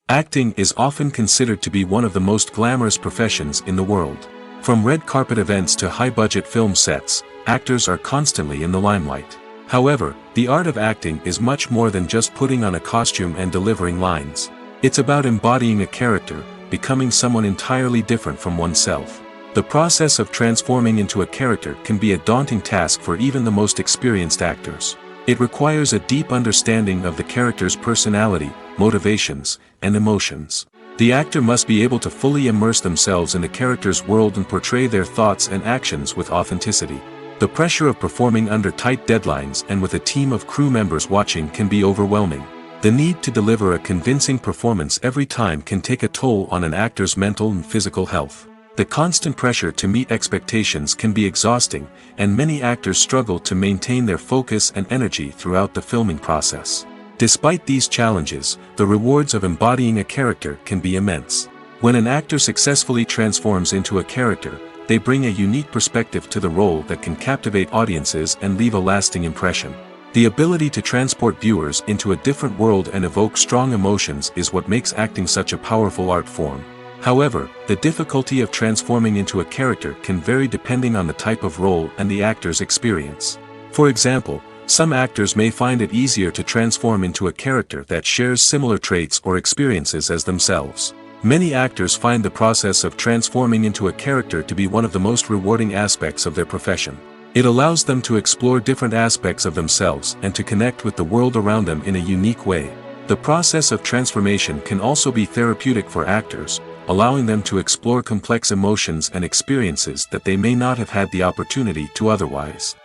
Acting is often considered to be one of the most glamorous professions in the world. From red carpet events to high-budget film sets, actors are constantly in the limelight. However, the art of acting is much more than just putting on a costume and delivering lines. It's about embodying a character, becoming someone entirely different from oneself. The process of transforming into a character can be a daunting task for even the most experienced actors. It requires a deep understanding of the character's personality, motivations, and emotions. The actor must be able to fully immerse themselves in the character's world and portray their thoughts and actions with authenticity. The pressure of performing under tight deadlines and with a team of crew members watching can be overwhelming. The need to deliver a convincing performance every time can take a toll on an actor's mental and physical health. The constant pressure to meet expectations can be exhausting, and many actors struggle to maintain their focus and energy throughout the filming process. Despite these challenges, the rewards of embodying a character can be immense. When an actor successfully transforms into a character, they bring a unique perspective to the role that can captivate audiences and leave a lasting impression. The ability to transport viewers into a different world and evoke strong emotions is what makes acting such a powerful art form. However, the difficulty of transforming into a character can vary depending on the type of role and the actor's experience. For example, some actors may find it easier to transform into a character that shares similar traits or experiences as themselves. Many actors find the process of transforming into a character to be one of the most rewarding aspects of their profession. It allows them to explore different aspects of themselves and to connect with the world around them in a unique way. The process of transformation can also be therapeutic for actors, allowing them to explore complex emotions and experiences that they may not have had the opportunity to otherwise.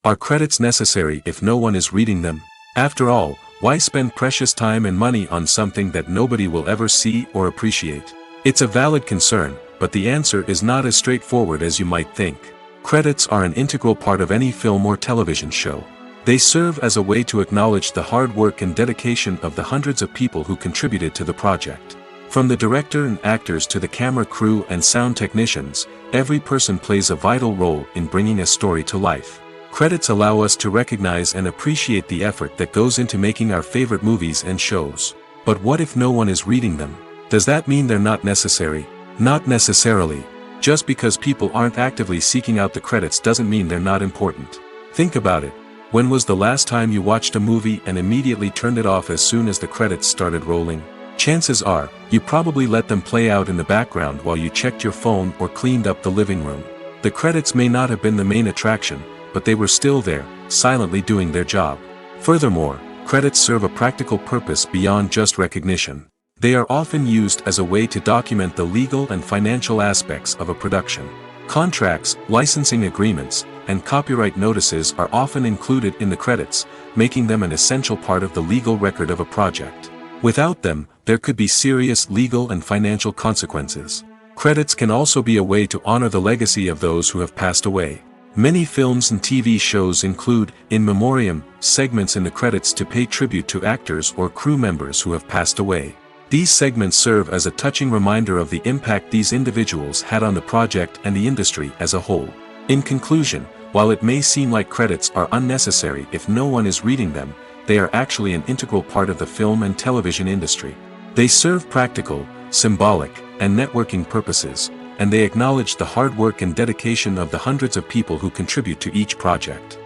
Are credits necessary if no one is reading them? After all, why spend precious time and money on something that nobody will ever see or appreciate? It's a valid concern, but the answer is not as straightforward as you might think. Credits are an integral part of any film or television show. They serve as a way to acknowledge the hard work and dedication of the hundreds of people who contributed to the project. From the director and actors to the camera crew and sound technicians, every person plays a vital role in bringing a story to life. Credits allow us to recognize and appreciate the effort that goes into making our favorite movies and shows. But what if no one is reading them? Does that mean they're not necessary? Not necessarily. Just because people aren't actively seeking out the credits doesn't mean they're not important. Think about it. When was the last time you watched a movie and immediately turned it off as soon as the credits started rolling? Chances are, you probably let them play out in the background while you checked your phone or cleaned up the living room. The credits may not have been the main attraction, but they were still there, silently doing their job. Furthermore, credits serve a practical purpose beyond just recognition. They are often used as a way to document the legal and financial aspects of a production. Contracts, licensing agreements, and copyright notices are often included in the credits, making them an essential part of the legal record of a project. Without them, there could be serious legal and financial consequences. Credits can also be a way to honor the legacy of those who have passed away. Many films and TV shows include, in memoriam, segments in the credits to pay tribute to actors or crew members who have passed away. These segments serve as a touching reminder of the impact these individuals had on the project and the industry as a whole. In conclusion, while it may seem like credits are unnecessary if no one is reading them, they are actually an integral part of the film and television industry. They serve practical, symbolic, and networking purposes, and they acknowledge the hard work and dedication of the hundreds of people who contribute to each project.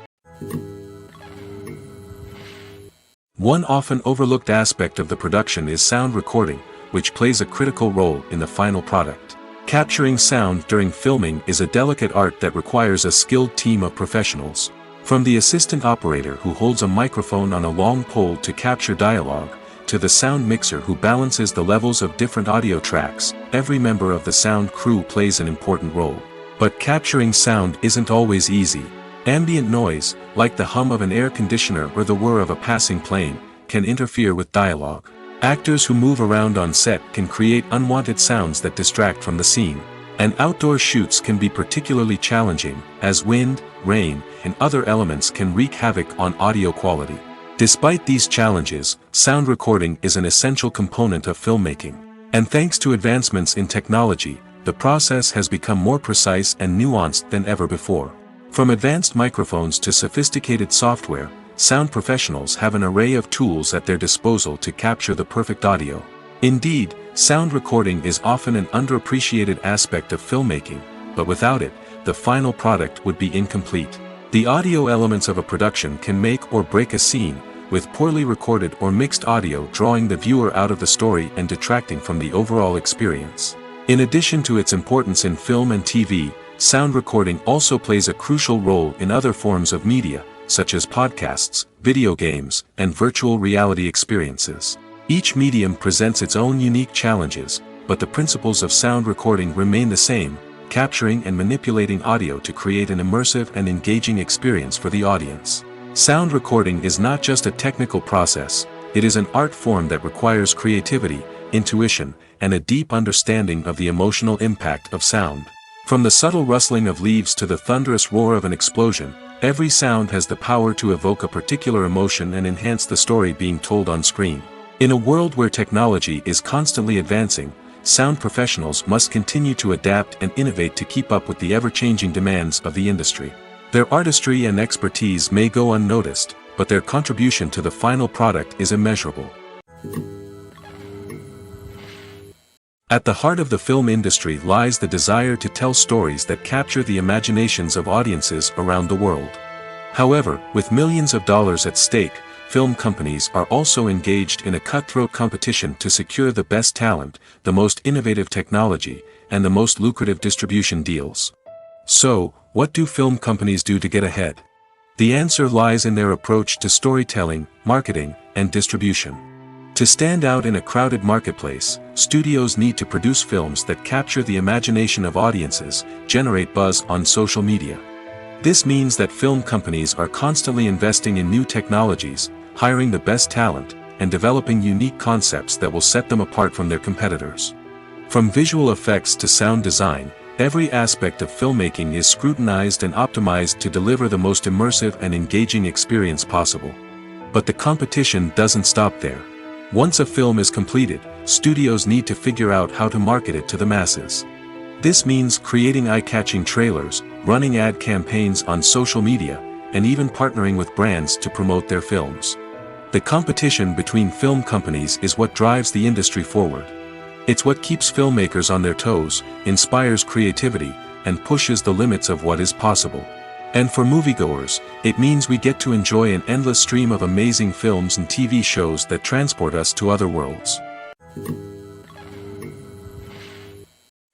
One often overlooked aspect of the production is sound recording, which plays a critical role in the final product. Capturing sound during filming is a delicate art that requires a skilled team of professionals. From the assistant operator who holds a microphone on a long pole to capture dialogue, to the sound mixer who balances the levels of different audio tracks, every member of the sound crew plays an important role. But capturing sound isn't always easy. Ambient noise, like the hum of an air conditioner or the whir of a passing plane, can interfere with dialogue. Actors who move around on set can create unwanted sounds that distract from the scene. And outdoor shoots can be particularly challenging, as wind, rain, and other elements can wreak havoc on audio quality. Despite these challenges, sound recording is an essential component of filmmaking. And thanks to advancements in technology, the process has become more precise and nuanced than ever before. From advanced microphones to sophisticated software, sound professionals have an array of tools at their disposal to capture the perfect audio. Indeed, sound recording is often an underappreciated aspect of filmmaking, but without it, the final product would be incomplete. The audio elements of a production can make or break a scene, with poorly recorded or mixed audio drawing the viewer out of the story and detracting from the overall experience. In addition to its importance in film and TV, sound recording also plays a crucial role in other forms of media, such as podcasts, video games, and virtual reality experiences. Each medium presents its own unique challenges, but the principles of sound recording remain the same, capturing and manipulating audio to create an immersive and engaging experience for the audience. Sound recording is not just a technical process, it is an art form that requires creativity, intuition, and a deep understanding of the emotional impact of sound. From the subtle rustling of leaves to the thunderous roar of an explosion, every sound has the power to evoke a particular emotion and enhance the story being told on screen. In a world where technology is constantly advancing, sound professionals must continue to adapt and innovate to keep up with the ever-changing demands of the industry. Their artistry and expertise may go unnoticed, but their contribution to the final product is immeasurable. At the heart of the film industry lies the desire to tell stories that capture the imaginations of audiences around the world. However, with millions of dollars at stake, film companies are also engaged in a cutthroat competition to secure the best talent, the most innovative technology, and the most lucrative distribution deals. So, what do film companies do to get ahead? The answer lies in their approach to storytelling, marketing, and distribution. To stand out in a crowded marketplace, studios need to produce films that capture the imagination of audiences, generate buzz on social media. This means that film companies are constantly investing in new technologies, hiring the best talent, and developing unique concepts that will set them apart from their competitors. From visual effects to sound design, every aspect of filmmaking is scrutinized and optimized to deliver the most immersive and engaging experience possible. But the competition doesn't stop there. Once a film is completed, studios need to figure out how to market it to the masses. This means creating eye-catching trailers, running ad campaigns on social media, and even partnering with brands to promote their films. The competition between film companies is what drives the industry forward. It's what keeps filmmakers on their toes, inspires creativity, and pushes the limits of what is possible. And for moviegoers, it means we get to enjoy an endless stream of amazing films and TV shows that transport us to other worlds.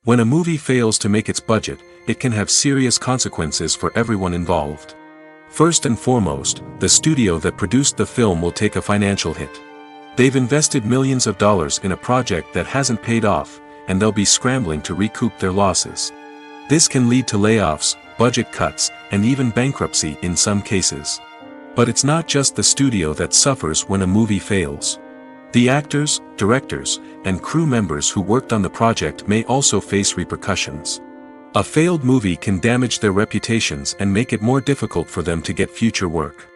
When a movie fails to make its budget, it can have serious consequences for everyone involved. First and foremost, the studio that produced the film will take a financial hit. They've invested millions of dollars in a project that hasn't paid off, and they'll be scrambling to recoup their losses. This can lead to layoffs, budget cuts, and even bankruptcy in some cases. But it's not just the studio that suffers when a movie fails. The actors, directors, and crew members who worked on the project may also face repercussions. A failed movie can damage their reputations and make it more difficult for them to get future work.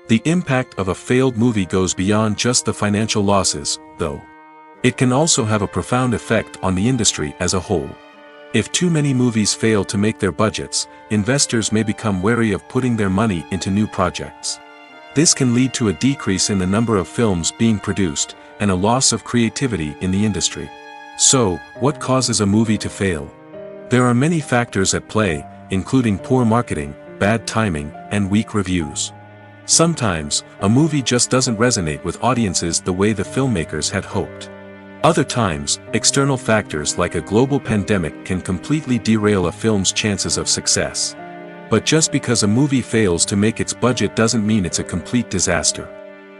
The impact of a failed movie goes beyond just the financial losses, though. It can also have a profound effect on the industry as a whole. If too many movies fail to make their budgets, investors may become wary of putting their money into new projects. This can lead to a decrease in the number of films being produced, and a loss of creativity in the industry. So, what causes a movie to fail? There are many factors at play, including poor marketing, bad timing, and weak reviews. Sometimes, a movie just doesn't resonate with audiences the way the filmmakers had hoped. Other times, external factors like a global pandemic can completely derail a film's chances of success. But just because a movie fails to make its budget doesn't mean it's a complete disaster.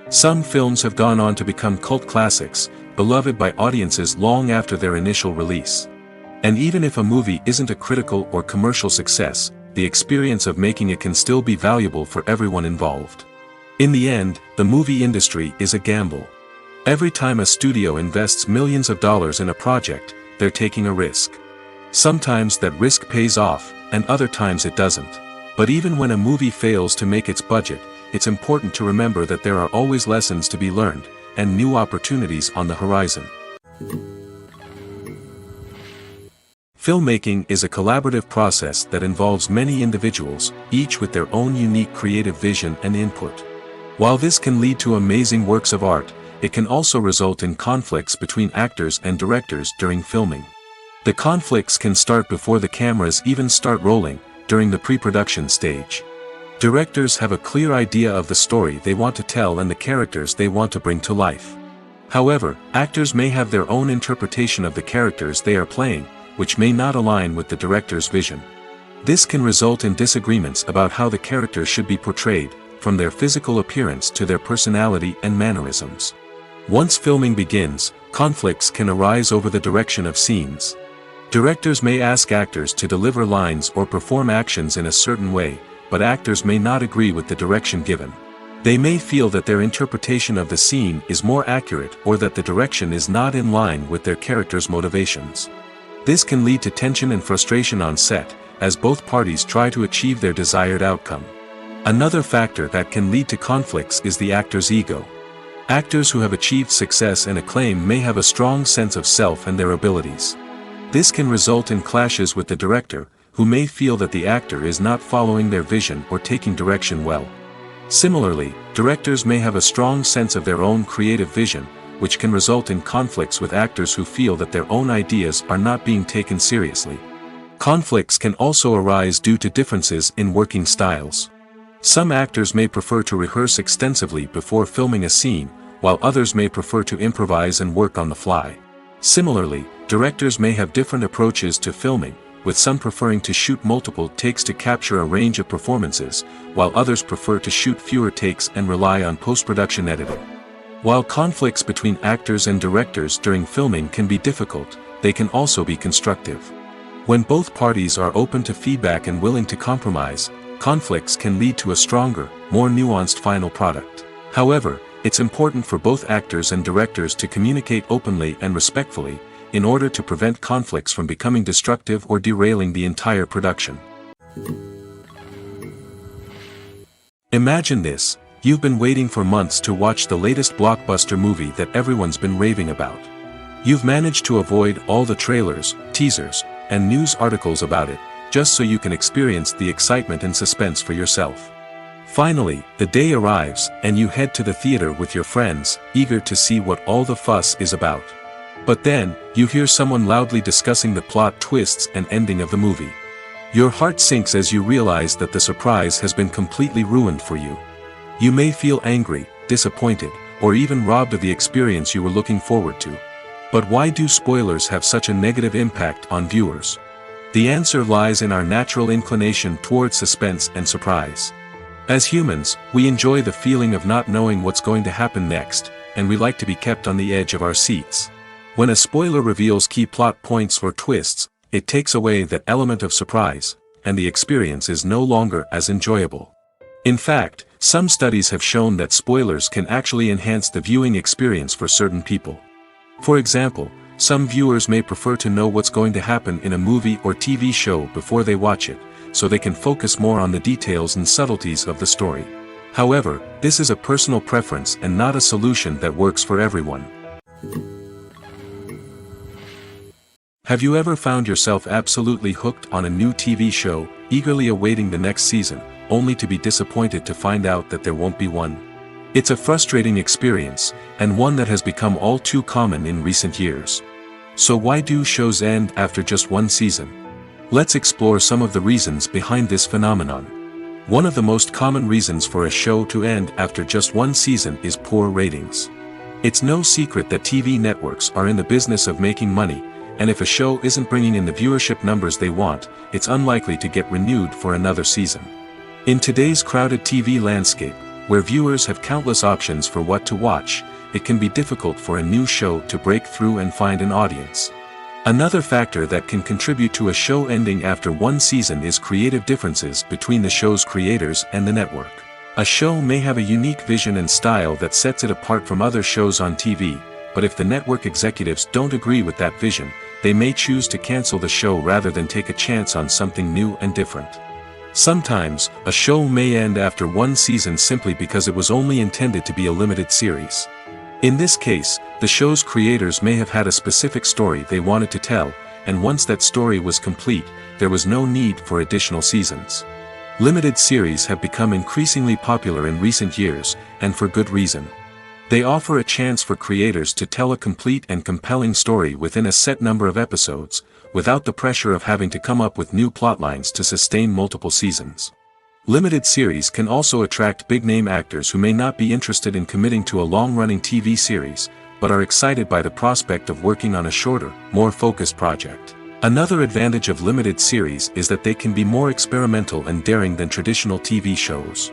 Some films have gone on to become cult classics, beloved by audiences long after their initial release. And even if a movie isn't a critical or commercial success, the experience of making it can still be valuable for everyone involved. In the end, the movie industry is a gamble. Every time a studio invests millions of dollars in a project, they're taking a risk. Sometimes that risk pays off, and other times it doesn't. But even when a movie fails to make its budget, it's important to remember that there are always lessons to be learned, and new opportunities on the horizon. Filmmaking is a collaborative process that involves many individuals, each with their own unique creative vision and input. While this can lead to amazing works of art, it can also result in conflicts between actors and directors during filming. The conflicts can start before the cameras even start rolling, during the pre-production stage. Directors have a clear idea of the story they want to tell and the characters they want to bring to life. However, actors may have their own interpretation of the characters they are playing, which may not align with the director's vision. This can result in disagreements about how the characters should be portrayed, from their physical appearance to their personality and mannerisms. Once filming begins, conflicts can arise over the direction of scenes. Directors may ask actors to deliver lines or perform actions in a certain way, but actors may not agree with the direction given. They may feel that their interpretation of the scene is more accurate or that the direction is not in line with their character's motivations. This can lead to tension and frustration on set, as both parties try to achieve their desired outcome. Another factor that can lead to conflicts is the actor's ego. Actors who have achieved success and acclaim may have a strong sense of self and their abilities. This can result in clashes with the director, who may feel that the actor is not following their vision or taking direction well. Similarly, directors may have a strong sense of their own creative vision, which can result in conflicts with actors who feel that their own ideas are not being taken seriously. Conflicts can also arise due to differences in working styles. Some actors may prefer to rehearse extensively before filming a scene, while others may prefer to improvise and work on the fly. Similarly, directors may have different approaches to filming, with some preferring to shoot multiple takes to capture a range of performances, while others prefer to shoot fewer takes and rely on post-production editing. While conflicts between actors and directors during filming can be difficult, they can also be constructive. When both parties are open to feedback and willing to compromise, conflicts can lead to a stronger, more nuanced final product. However, it's important for both actors and directors to communicate openly and respectfully, in order to prevent conflicts from becoming destructive or derailing the entire production. Imagine this: you've been waiting for months to watch the latest blockbuster movie that everyone's been raving about. You've managed to avoid all the trailers, teasers, and news articles about it, just so you can experience the excitement and suspense for yourself. Finally, the day arrives, and you head to the theater with your friends, eager to see what all the fuss is about. But then, you hear someone loudly discussing the plot twists and ending of the movie. Your heart sinks as you realize that the surprise has been completely ruined for you. You may feel angry, disappointed, or even robbed of the experience you were looking forward to. But why do spoilers have such a negative impact on viewers? The answer lies in our natural inclination toward suspense and surprise. As humans, we enjoy the feeling of not knowing what's going to happen next, and we like to be kept on the edge of our seats. When a spoiler reveals key plot points or twists, it takes away that element of surprise, and the experience is no longer as enjoyable. In fact, some studies have shown that spoilers can actually enhance the viewing experience for certain people. For example, some viewers may prefer to know what's going to happen in a movie or TV show before they watch it, so they can focus more on the details and subtleties of the story. However, this is a personal preference and not a solution that works for everyone. Have you ever found yourself absolutely hooked on a new TV show, eagerly awaiting the next season, only to be disappointed to find out that there won't be one? It's a frustrating experience, and one that has become all too common in recent years. So why do shows end after just one season? Let's explore some of the reasons behind this phenomenon. One of the most common reasons for a show to end after just one season is poor ratings. It's no secret that TV networks are in the business of making money, and if a show isn't bringing in the viewership numbers they want, it's unlikely to get renewed for another season. In today's crowded TV landscape, where viewers have countless options for what to watch, it can be difficult for a new show to break through and find an audience. Another factor that can contribute to a show ending after one season is creative differences between the show's creators and the network. A show may have a unique vision and style that sets it apart from other shows on TV, but if the network executives don't agree with that vision, they may choose to cancel the show rather than take a chance on something new and different. Sometimes, a show may end after one season simply because it was only intended to be a limited series. In this case, the show's creators may have had a specific story they wanted to tell, and once that story was complete, there was no need for additional seasons. Limited series have become increasingly popular in recent years, and for good reason. They offer a chance for creators to tell a complete and compelling story within a set number of episodes, without the pressure of having to come up with new plotlines to sustain multiple seasons. Limited series can also attract big-name actors who may not be interested in committing to a long-running TV series, but are excited by the prospect of working on a shorter, more focused project. Another advantage of limited series is that they can be more experimental and daring than traditional TV shows.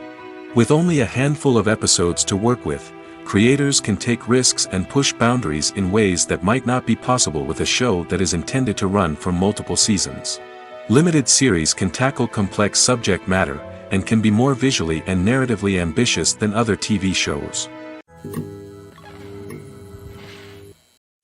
With only a handful of episodes to work with, creators can take risks and push boundaries in ways that might not be possible with a show that is intended to run for multiple seasons. Limited series can tackle complex subject matter, and can be more visually and narratively ambitious than other TV shows.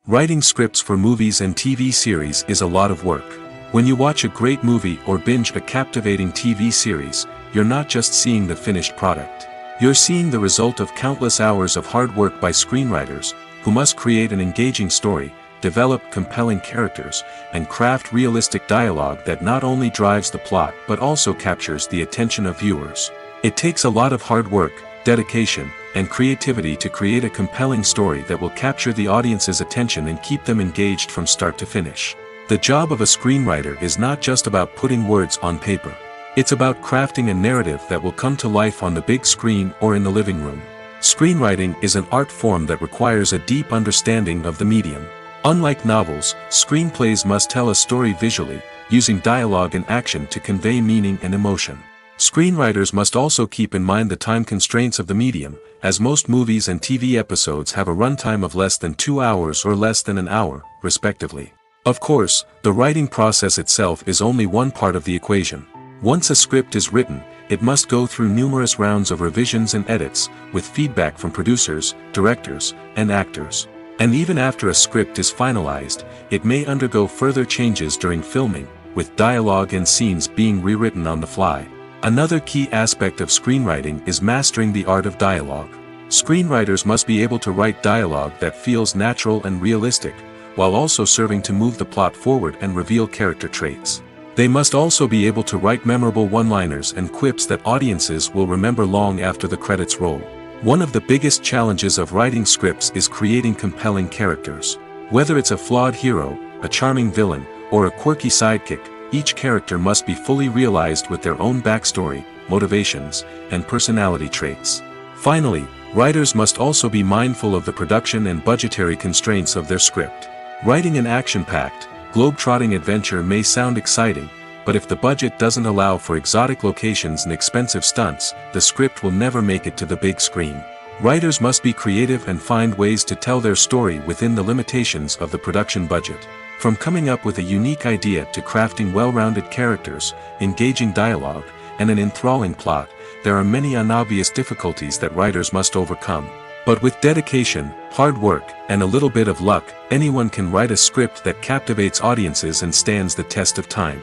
Writing scripts for movies and TV series is a lot of work. When you watch a great movie or binge a captivating TV series, you're not just seeing the finished product. You're seeing the result of countless hours of hard work by screenwriters, who must create an engaging story, develop compelling characters, and craft realistic dialogue that not only drives the plot but also captures the attention of viewers. It takes a lot of hard work, dedication, and creativity to create a compelling story that will capture the audience's attention and keep them engaged from start to finish. The job of a screenwriter is not just about putting words on paper. It's about crafting a narrative that will come to life on the big screen or in the living room. Screenwriting is an art form that requires a deep understanding of the medium. Unlike novels, screenplays must tell a story visually, using dialogue and action to convey meaning and emotion. Screenwriters must also keep in mind the time constraints of the medium, as most movies and TV episodes have a runtime of less than 2 hours or less than an hour, respectively. Of course, the writing process itself is only one part of the equation. Once a script is written, it must go through numerous rounds of revisions and edits, with feedback from producers, directors, and actors. And even after a script is finalized, it may undergo further changes during filming, with dialogue and scenes being rewritten on the fly. Another key aspect of screenwriting is mastering the art of dialogue. Screenwriters must be able to write dialogue that feels natural and realistic, while also serving to move the plot forward and reveal character traits. They must also be able to write memorable one-liners and quips that audiences will remember long after the credits roll. One of the biggest challenges of writing scripts is creating compelling characters. Whether it's a flawed hero, a charming villain, or a quirky sidekick, each character must be fully realized with their own backstory, motivations, and personality traits. Finally, writers must also be mindful of the production and budgetary constraints of their script. Writing an action-packed, globe-trotting adventure may sound exciting, but if the budget doesn't allow for exotic locations and expensive stunts, the script will never make it to the big screen. Writers must be creative and find ways to tell their story within the limitations of the production budget. From coming up with a unique idea to crafting well-rounded characters, engaging dialogue, and an enthralling plot, there are many unobvious difficulties that writers must overcome. But with dedication, hard work, and a little bit of luck, anyone can write a script that captivates audiences and stands the test of time.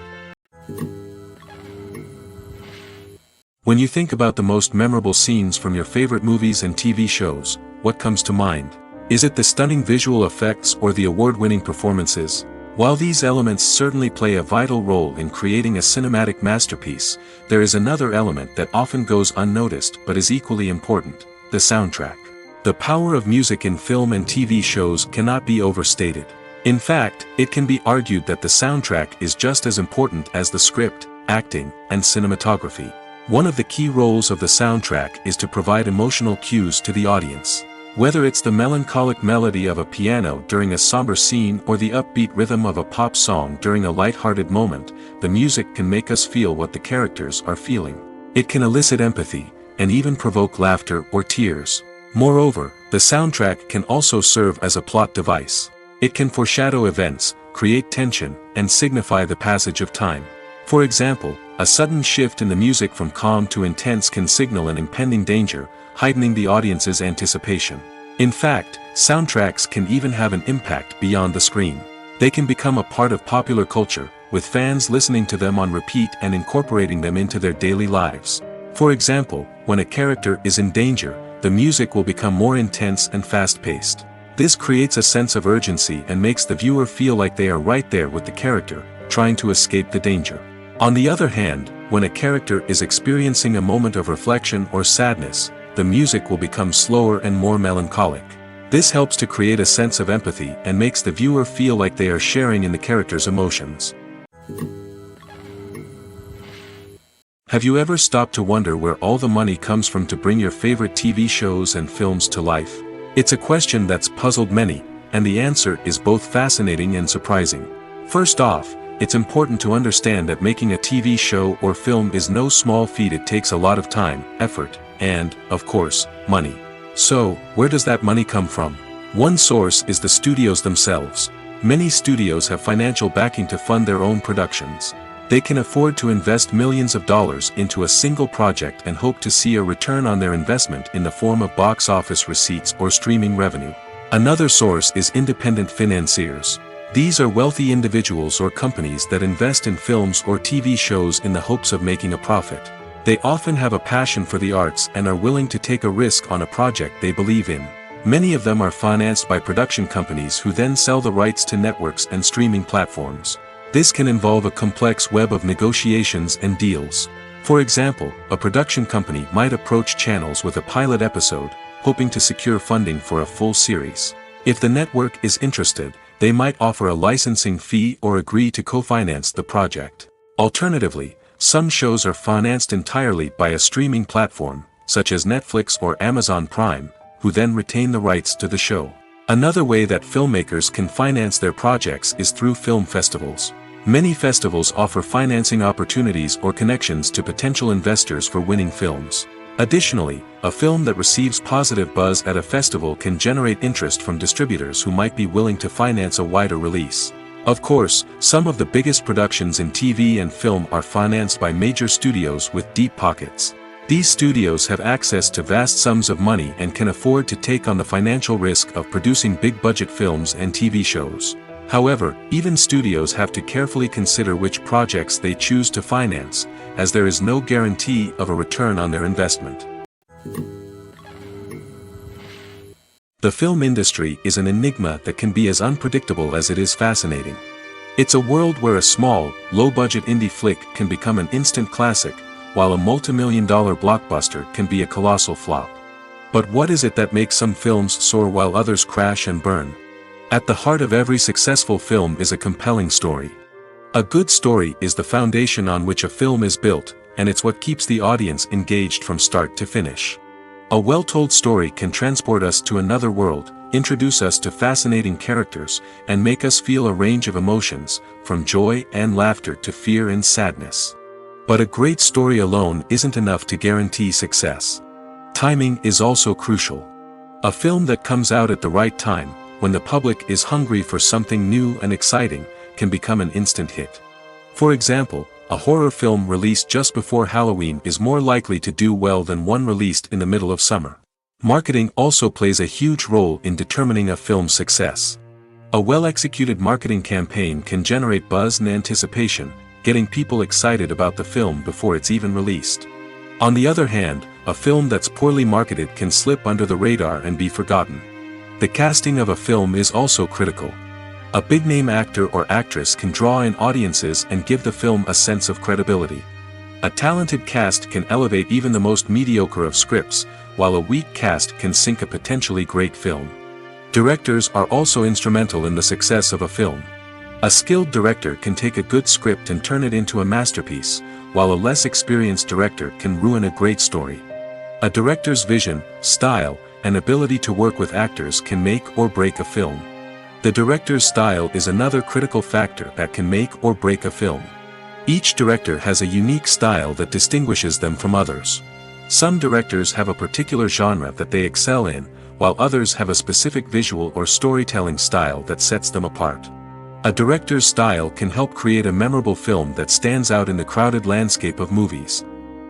When you think about the most memorable scenes from your favorite movies and TV shows, what comes to mind? Is it the stunning visual effects or the award-winning performances? While these elements certainly play a vital role in creating a cinematic masterpiece, there is another element that often goes unnoticed but is equally important: the soundtrack. The power of music in film and TV shows cannot be overstated. In fact, it can be argued that the soundtrack is just as important as the script, acting, and cinematography. One of the key roles of the soundtrack is to provide emotional cues to the audience. Whether it's the melancholic melody of a piano during a somber scene or the upbeat rhythm of a pop song during a light-hearted moment, the music can make us feel what the characters are feeling. It can elicit empathy, and even provoke laughter or tears. Moreover, the soundtrack can also serve as a plot device. It can foreshadow events, create tension, and signify the passage of time. For example, a sudden shift in the music from calm to intense can signal an impending danger, heightening the audience's anticipation. In fact, soundtracks can even have an impact beyond the screen. They can become a part of popular culture, with fans listening to them on repeat and incorporating them into their daily lives. For example, when a character is in danger, the music will become more intense and fast-paced. This creates a sense of urgency and makes the viewer feel like they are right there with the character, trying to escape the danger. On the other hand, when a character is experiencing a moment of reflection or sadness, the music will become slower and more melancholic. This helps to create a sense of empathy and makes the viewer feel like they are sharing in the character's emotions. Have you ever stopped to wonder where all the money comes from to bring your favorite TV shows and films to life? It's a question that's puzzled many, and the answer is both fascinating and surprising. First off, it's important to understand that making a TV show or film is no small feat. It takes a lot of time, effort, and, of course, money. So, where does that money come from? One source is the studios themselves. Many studios have financial backing to fund their own productions. They can afford to invest millions of dollars into a single project and hope to see a return on their investment in the form of box office receipts or streaming revenue. Another source is independent financiers. These are wealthy individuals or companies that invest in films or TV shows in the hopes of making a profit. They often have a passion for the arts and are willing to take a risk on a project they believe in. Many of them are financed by production companies who then sell the rights to networks and streaming platforms. This can involve a complex web of negotiations and deals. For example, a production company might approach channels with a pilot episode, hoping to secure funding for a full series. If the network is interested, they might offer a licensing fee or agree to co-finance the project. Alternatively, some shows are financed entirely by a streaming platform, such as Netflix or Amazon Prime, who then retain the rights to the show. Another way that filmmakers can finance their projects is through film festivals. Many festivals offer financing opportunities or connections to potential investors for winning films. Additionally, a film that receives positive buzz at a festival can generate interest from distributors who might be willing to finance a wider release. Of course, some of the biggest productions in TV and film are financed by major studios with deep pockets. These studios have access to vast sums of money and can afford to take on the financial risk of producing big-budget films and TV shows. However, even studios have to carefully consider which projects they choose to finance, as there is no guarantee of a return on their investment. The film industry is an enigma that can be as unpredictable as it is fascinating. It's a world where a small, low-budget indie flick can become an instant classic, while a multi-million-dollar blockbuster can be a colossal flop. But what is it that makes some films soar while others crash and burn? At the heart of every successful film is a compelling story. A good story is the foundation on which a film is built, and it's what keeps the audience engaged from start to finish. A well-told story can transport us to another world, introduce us to fascinating characters, and make us feel a range of emotions, from joy and laughter to fear and sadness. But a great story alone isn't enough to guarantee success. Timing is also crucial. A film that comes out at the right time, when the public is hungry for something new and exciting, can become an instant hit. For example, a horror film released just before Halloween is more likely to do well than one released in the middle of summer. Marketing also plays a huge role in determining a film's success. A well-executed marketing campaign can generate buzz and anticipation, getting people excited about the film before it's even released. On the other hand, a film that's poorly marketed can slip under the radar and be forgotten. The casting of a film is also critical. A big-name actor or actress can draw in audiences and give the film a sense of credibility. A talented cast can elevate even the most mediocre of scripts, while a weak cast can sink a potentially great film. Directors are also instrumental in the success of a film. A skilled director can take a good script and turn it into a masterpiece, while a less experienced director can ruin a great story. A director's vision, style, and ability to work with actors can make or break a film. The director's style is another critical factor that can make or break a film. Each director has a unique style that distinguishes them from others. Some directors have a particular genre that they excel in, while others have a specific visual or storytelling style that sets them apart. A director's style can help create a memorable film that stands out in the crowded landscape of movies.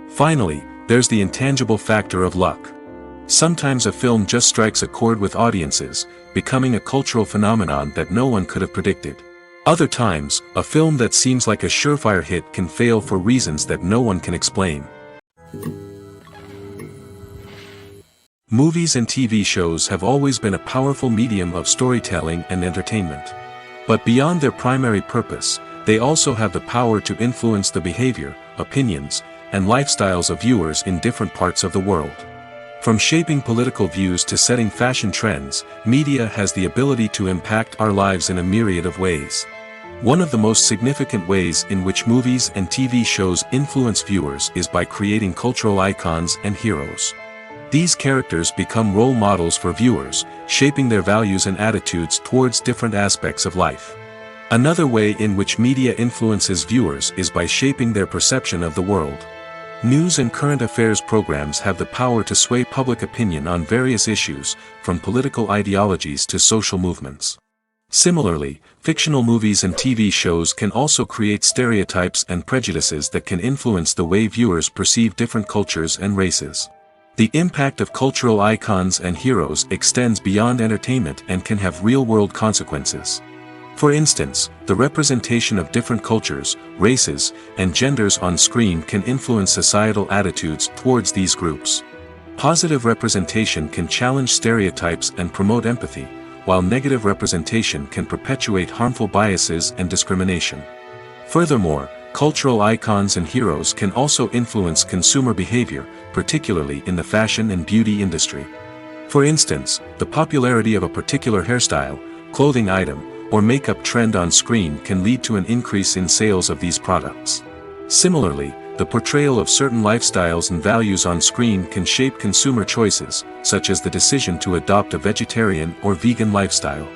Finally, there's the intangible factor of luck. Sometimes a film just strikes a chord with audiences, becoming a cultural phenomenon that no one could have predicted. Other times, a film that seems like a surefire hit can fail for reasons that no one can explain. Movies and TV shows have always been a powerful medium of storytelling and entertainment. But beyond their primary purpose, they also have the power to influence the behavior, opinions, and lifestyles of viewers in different parts of the world. From shaping political views to setting fashion trends, media has the ability to impact our lives in a myriad of ways. One of the most significant ways in which movies and TV shows influence viewers is by creating cultural icons and heroes. These characters become role models for viewers, shaping their values and attitudes towards different aspects of life. Another way in which media influences viewers is by shaping their perception of the world. News and current affairs programs have the power to sway public opinion on various issues, from political ideologies to social movements. Similarly, fictional movies and TV shows can also create stereotypes and prejudices that can influence the way viewers perceive different cultures and races. The impact of cultural icons and heroes extends beyond entertainment and can have real-world consequences. For instance, the representation of different cultures, races, and genders on screen can influence societal attitudes towards these groups. Positive representation can challenge stereotypes and promote empathy, while negative representation can perpetuate harmful biases and discrimination. Furthermore, cultural icons and heroes can also influence consumer behavior, particularly in the fashion and beauty industry. For instance, the popularity of a particular hairstyle, clothing item, or makeup trend on screen can lead to an increase in sales of these products. Similarly, the portrayal of certain lifestyles and values on screen can shape consumer choices, such as the decision to adopt a vegetarian or vegan lifestyle.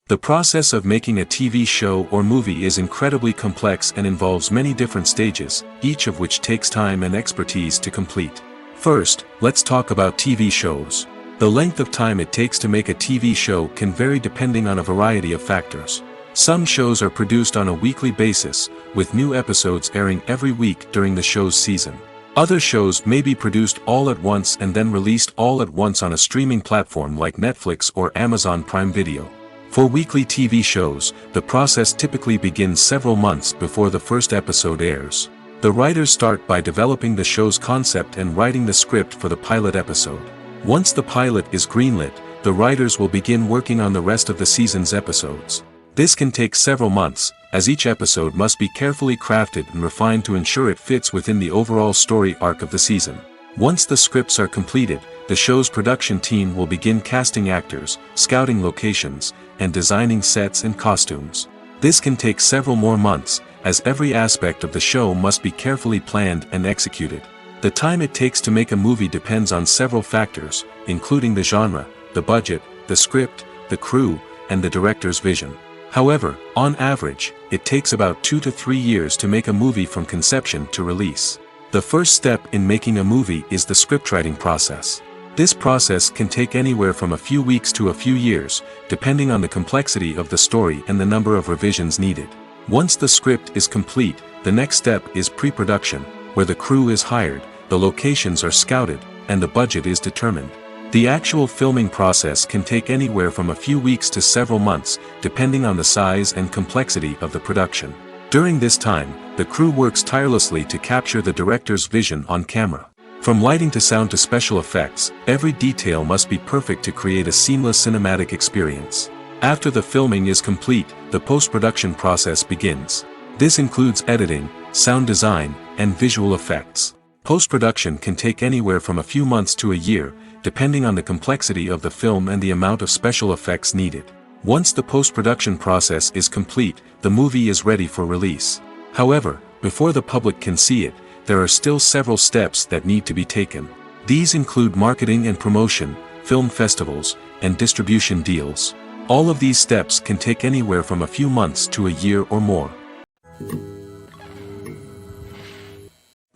The process of making a TV show or movie is incredibly complex and involves many different stages, each of which takes time and expertise to complete. First, let's talk about TV shows. The length of time it takes to make a TV show can vary depending on a variety of factors. Some shows are produced on a weekly basis, with new episodes airing every week during the show's season. Other shows may be produced all at once and then released all at once on a streaming platform like Netflix or Amazon Prime Video. For weekly TV shows, the process typically begins several months before the first episode airs. The writers start by developing the show's concept and writing the script for the pilot episode. Once the pilot is greenlit, the writers will begin working on the rest of the season's episodes. This can take several months, as each episode must be carefully crafted and refined to ensure it fits within the overall story arc of the season. Once the scripts are completed, the show's production team will begin casting actors, scouting locations, and designing sets and costumes. This can take several more months, as every aspect of the show must be carefully planned and executed. The time it takes to make a movie depends on several factors, including the genre, the budget, the script, the crew, and the director's vision. However, on average, it takes about 2 to 3 years to make a movie from conception to release. The first step in making a movie is the scriptwriting process. This process can take anywhere from a few weeks to a few years, depending on the complexity of the story and the number of revisions needed. Once the script is complete, the next step is pre-production, where the crew is hired, the locations are scouted, and the budget is determined. The actual filming process can take anywhere from a few weeks to several months, depending on the size and complexity of the production. During this time, the crew works tirelessly to capture the director's vision on camera. From lighting to sound to special effects, every detail must be perfect to create a seamless cinematic experience. After the filming is complete, the post-production process begins. This includes editing, sound design, and visual effects. Post-production can take anywhere from a few months to a year, depending on the complexity of the film and the amount of special effects needed. Once the post-production process is complete, the movie is ready for release. However, before the public can see it, there are still several steps that need to be taken. These include marketing and promotion, film festivals, and distribution deals. All of these steps can take anywhere from a few months to a year or more.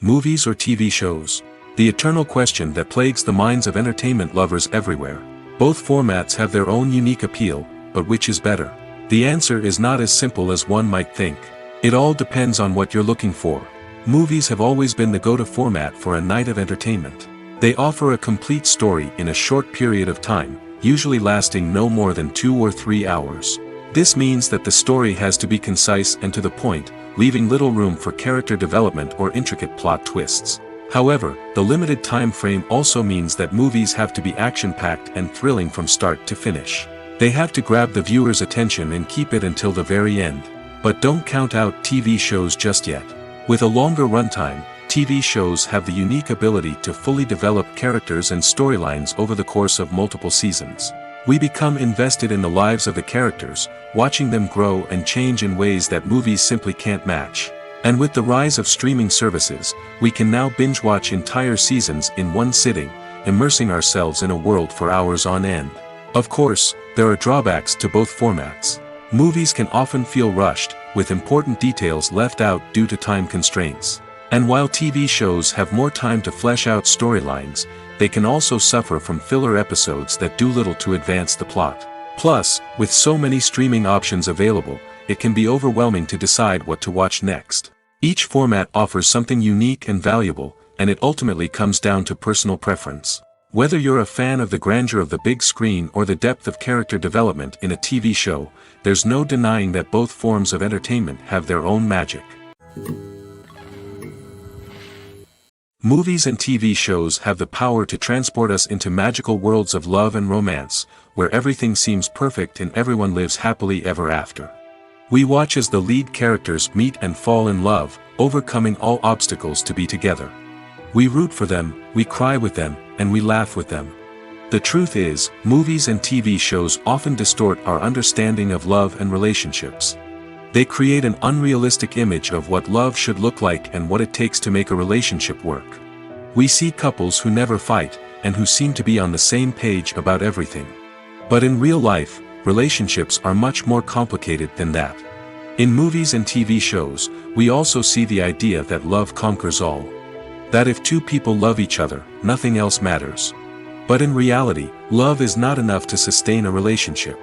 Movies or TV shows? The eternal question that plagues the minds of entertainment lovers everywhere. Both formats have their own unique appeal, but which is better? The answer is not as simple as one might think. It all depends on what you're looking for. Movies have always been the go-to format for a night of entertainment. They offer a complete story in a short period of time, usually lasting no more than 2 or 3 hours. This means that the story has to be concise and to the point, leaving little room for character development or intricate plot twists. However, the limited time frame also means that movies have to be action-packed and thrilling from start to finish. They have to grab the viewer's attention and keep it until the very end. But don't count out TV shows just yet. With a longer runtime, TV shows have the unique ability to fully develop characters and storylines over the course of multiple seasons. We become invested in the lives of the characters, watching them grow and change in ways that movies simply can't match. And with the rise of streaming services, we can now binge-watch entire seasons in one sitting, immersing ourselves in a world for hours on end. Of course, there are drawbacks to both formats. Movies can often feel rushed, with important details left out due to time constraints. And while TV shows have more time to flesh out storylines, they can also suffer from filler episodes that do little to advance the plot. Plus, with so many streaming options available, it can be overwhelming to decide what to watch next. Each format offers something unique and valuable, and it ultimately comes down to personal preference. Whether you're a fan of the grandeur of the big screen or the depth of character development in a TV show, there's no denying that both forms of entertainment have their own magic. Movies and TV shows have the power to transport us into magical worlds of love and romance, where everything seems perfect and everyone lives happily ever after. We watch as the lead characters meet and fall in love, overcoming all obstacles to be together. We root for them, we cry with them, and we laugh with them. The truth is, movies and TV shows often distort our understanding of love and relationships. They create an unrealistic image of what love should look like and what it takes to make a relationship work. We see couples who never fight, and who seem to be on the same page about everything. But in real life, relationships are much more complicated than that. In movies and TV shows, we also see the idea that love conquers all. That if two people love each other, nothing else matters. But in reality, love is not enough to sustain a relationship.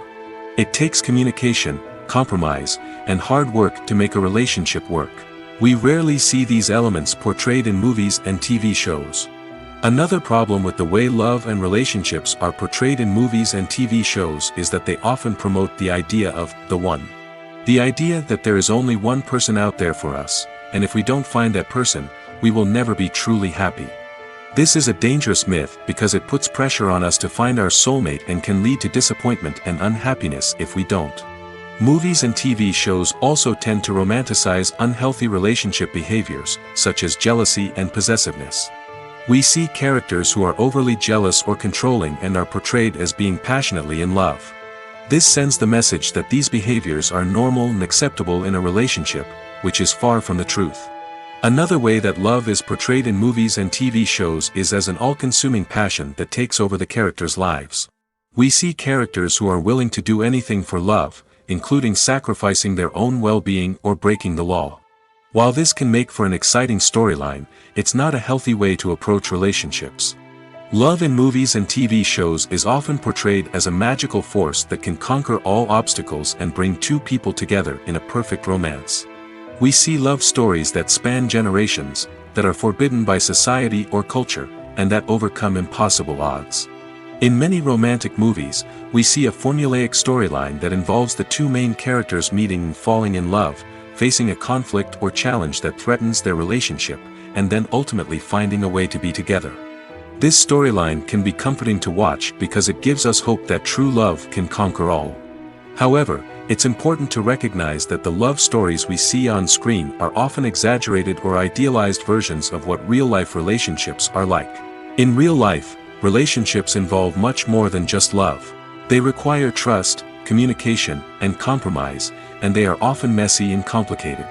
It takes communication, compromise, and hard work to make a relationship work. We rarely see these elements portrayed in movies and TV shows. Another problem with the way love and relationships are portrayed in movies and TV shows is that they often promote the idea of the one. The idea that there is only one person out there for us, and if we don't find that person, we will never be truly happy. This is a dangerous myth because it puts pressure on us to find our soulmate and can lead to disappointment and unhappiness if we don't. Movies and TV shows also tend to romanticize unhealthy relationship behaviors, such as jealousy and possessiveness. We see characters who are overly jealous or controlling and are portrayed as being passionately in love. This sends the message that these behaviors are normal and acceptable in a relationship, which is far from the truth. Another way that love is portrayed in movies and TV shows is as an all-consuming passion that takes over the characters' lives. We see characters who are willing to do anything for love, including sacrificing their own well-being or breaking the law. While this can make for an exciting storyline, it's not a healthy way to approach relationships. Love in movies and TV shows is often portrayed as a magical force that can conquer all obstacles and bring two people together in a perfect romance. We see love stories that span generations, that are forbidden by society or culture, and that overcome impossible odds. In many romantic movies, we see a formulaic storyline that involves the two main characters meeting and falling in love, facing a conflict or challenge that threatens their relationship, and then ultimately finding a way to be together. This storyline can be comforting to watch because it gives us hope that true love can conquer all. However, it's important to recognize that the love stories we see on screen are often exaggerated or idealized versions of what real-life relationships are like. In real life, relationships involve much more than just love. They require trust, communication, and compromise, and they are often messy and complicated.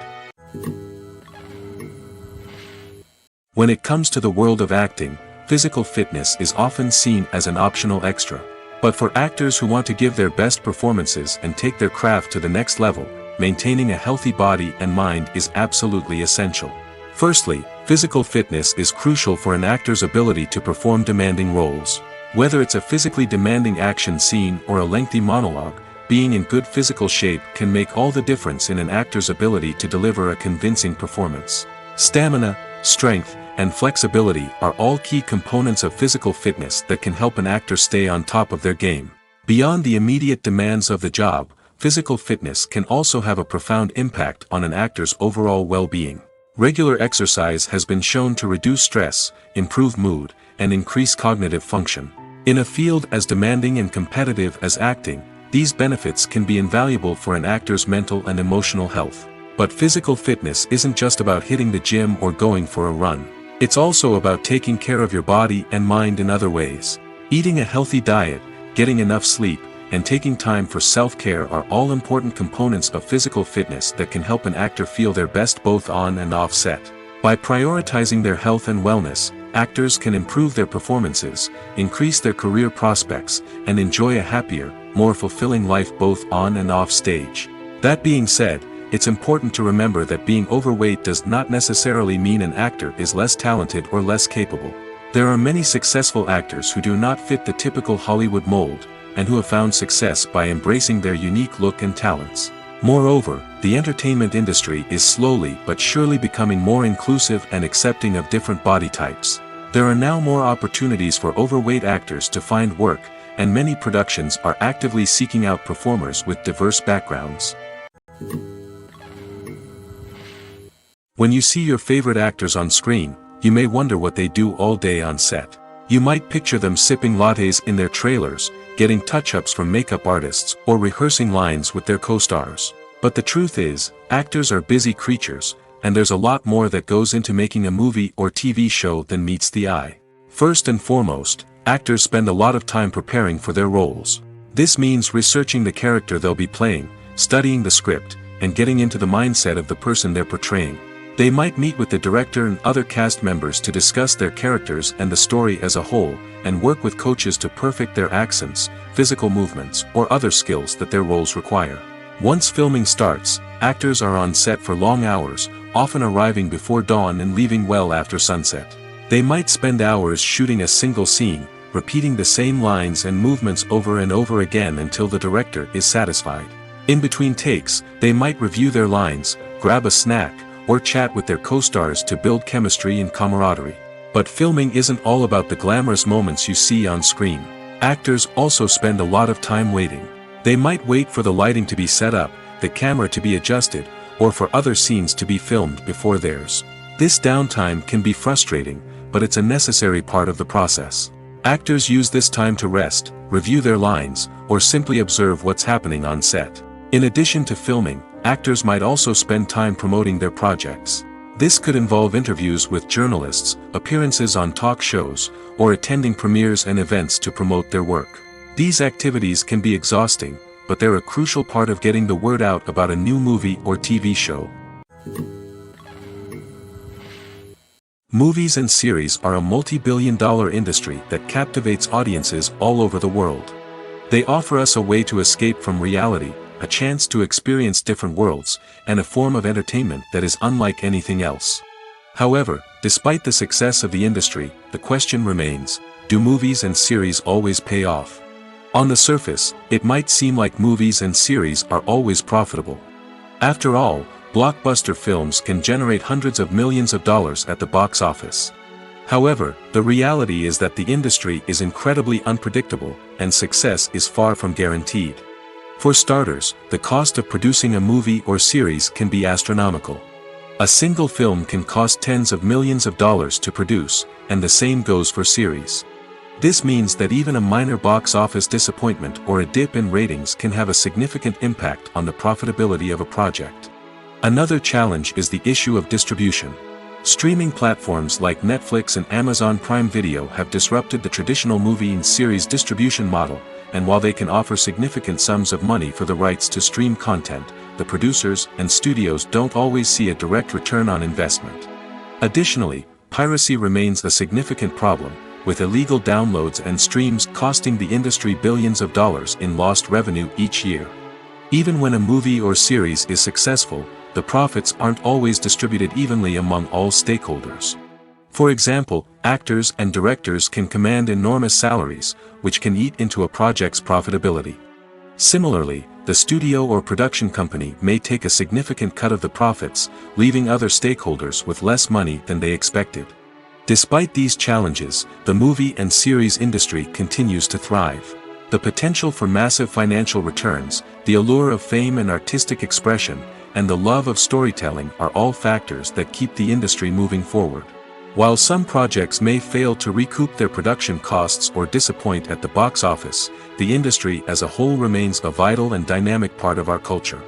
When it comes to the world of acting, physical fitness is often seen as an optional extra. But for actors who want to give their best performances and take their craft to the next level, maintaining a healthy body and mind is absolutely essential. Firstly, physical fitness is crucial for an actor's ability to perform demanding roles. Whether it's a physically demanding action scene or a lengthy monologue, being in good physical shape can make all the difference in an actor's ability to deliver a convincing performance. Stamina, strength, and flexibility are all key components of physical fitness that can help an actor stay on top of their game. Beyond the immediate demands of the job, physical fitness can also have a profound impact on an actor's overall well-being. Regular exercise has been shown to reduce stress, improve mood, and increase cognitive function. In a field as demanding and competitive as acting, these benefits can be invaluable for an actor's mental and emotional health. But physical fitness isn't just about hitting the gym or going for a run. It's also about taking care of your body and mind in other ways. Eating a healthy diet, getting enough sleep, and taking time for self-care are all important components of physical fitness that can help an actor feel their best both on and off set. By prioritizing their health and wellness, actors can improve their performances, increase their career prospects, and enjoy a happier, more fulfilling life both on and off stage. That being said, it's important to remember that being overweight does not necessarily mean an actor is less talented or less capable. There are many successful actors who do not fit the typical Hollywood mold, and who have found success by embracing their unique look and talents. Moreover, the entertainment industry is slowly but surely becoming more inclusive and accepting of different body types. There are now more opportunities for overweight actors to find work, and many productions are actively seeking out performers with diverse backgrounds. When you see your favorite actors on screen, you may wonder what they do all day on set. You might picture them sipping lattes in their trailers, getting touch-ups from makeup artists, or rehearsing lines with their co-stars. But the truth is, actors are busy creatures, and there's a lot more that goes into making a movie or TV show than meets the eye. First and foremost, actors spend a lot of time preparing for their roles. This means researching the character they'll be playing, studying the script, and getting into the mindset of the person they're portraying. They might meet with the director and other cast members to discuss their characters and the story as a whole, and work with coaches to perfect their accents, physical movements, or other skills that their roles require. Once filming starts, actors are on set for long hours, often arriving before dawn and leaving well after sunset. They might spend hours shooting a single scene, repeating the same lines and movements over and over again until the director is satisfied. In between takes, they might review their lines, grab a snack, or chat with their co-stars to build chemistry and camaraderie. But filming isn't all about the glamorous moments you see on screen. Actors also spend a lot of time waiting. They might wait for the lighting to be set up, the camera to be adjusted, or for other scenes to be filmed before theirs. This downtime can be frustrating, but it's a necessary part of the process. Actors use this time to rest, review their lines, or simply observe what's happening on set. In addition to filming, actors might also spend time promoting their projects. This could involve interviews with journalists, appearances on talk shows, or attending premieres and events to promote their work. These activities can be exhausting, but they're a crucial part of getting the word out about a new movie or TV show. Movies and series are a multi-billion-dollar industry that captivates audiences all over the world. They offer us a way to escape from reality, a chance to experience different worlds, and a form of entertainment that is unlike anything else. However, despite the success of the industry, the question remains, do movies and series always pay off? On the surface, it might seem like movies and series are always profitable. After all, blockbuster films can generate hundreds of millions of dollars at the box office. However, the reality is that the industry is incredibly unpredictable, and success is far from guaranteed. For starters, the cost of producing a movie or series can be astronomical. A single film can cost tens of millions of dollars to produce, and the same goes for series. This means that even a minor box office disappointment or a dip in ratings can have a significant impact on the profitability of a project. Another challenge is the issue of distribution. Streaming platforms like Netflix and Amazon Prime Video have disrupted the traditional movie and series distribution model, and while they can offer significant sums of money for the rights to stream content, the producers and studios don't always see a direct return on investment. Additionally, piracy remains a significant problem, with illegal downloads and streams costing the industry billions of dollars in lost revenue each year. Even when a movie or series is successful, the profits aren't always distributed evenly among all stakeholders. For example, actors and directors can command enormous salaries, which can eat into a project's profitability. Similarly, the studio or production company may take a significant cut of the profits, leaving other stakeholders with less money than they expected. Despite these challenges, the movie and series industry continues to thrive. The potential for massive financial returns, the allure of fame and artistic expression, and the love of storytelling are all factors that keep the industry moving forward. While some projects may fail to recoup their production costs or disappoint at the box office, the industry as a whole remains a vital and dynamic part of our culture.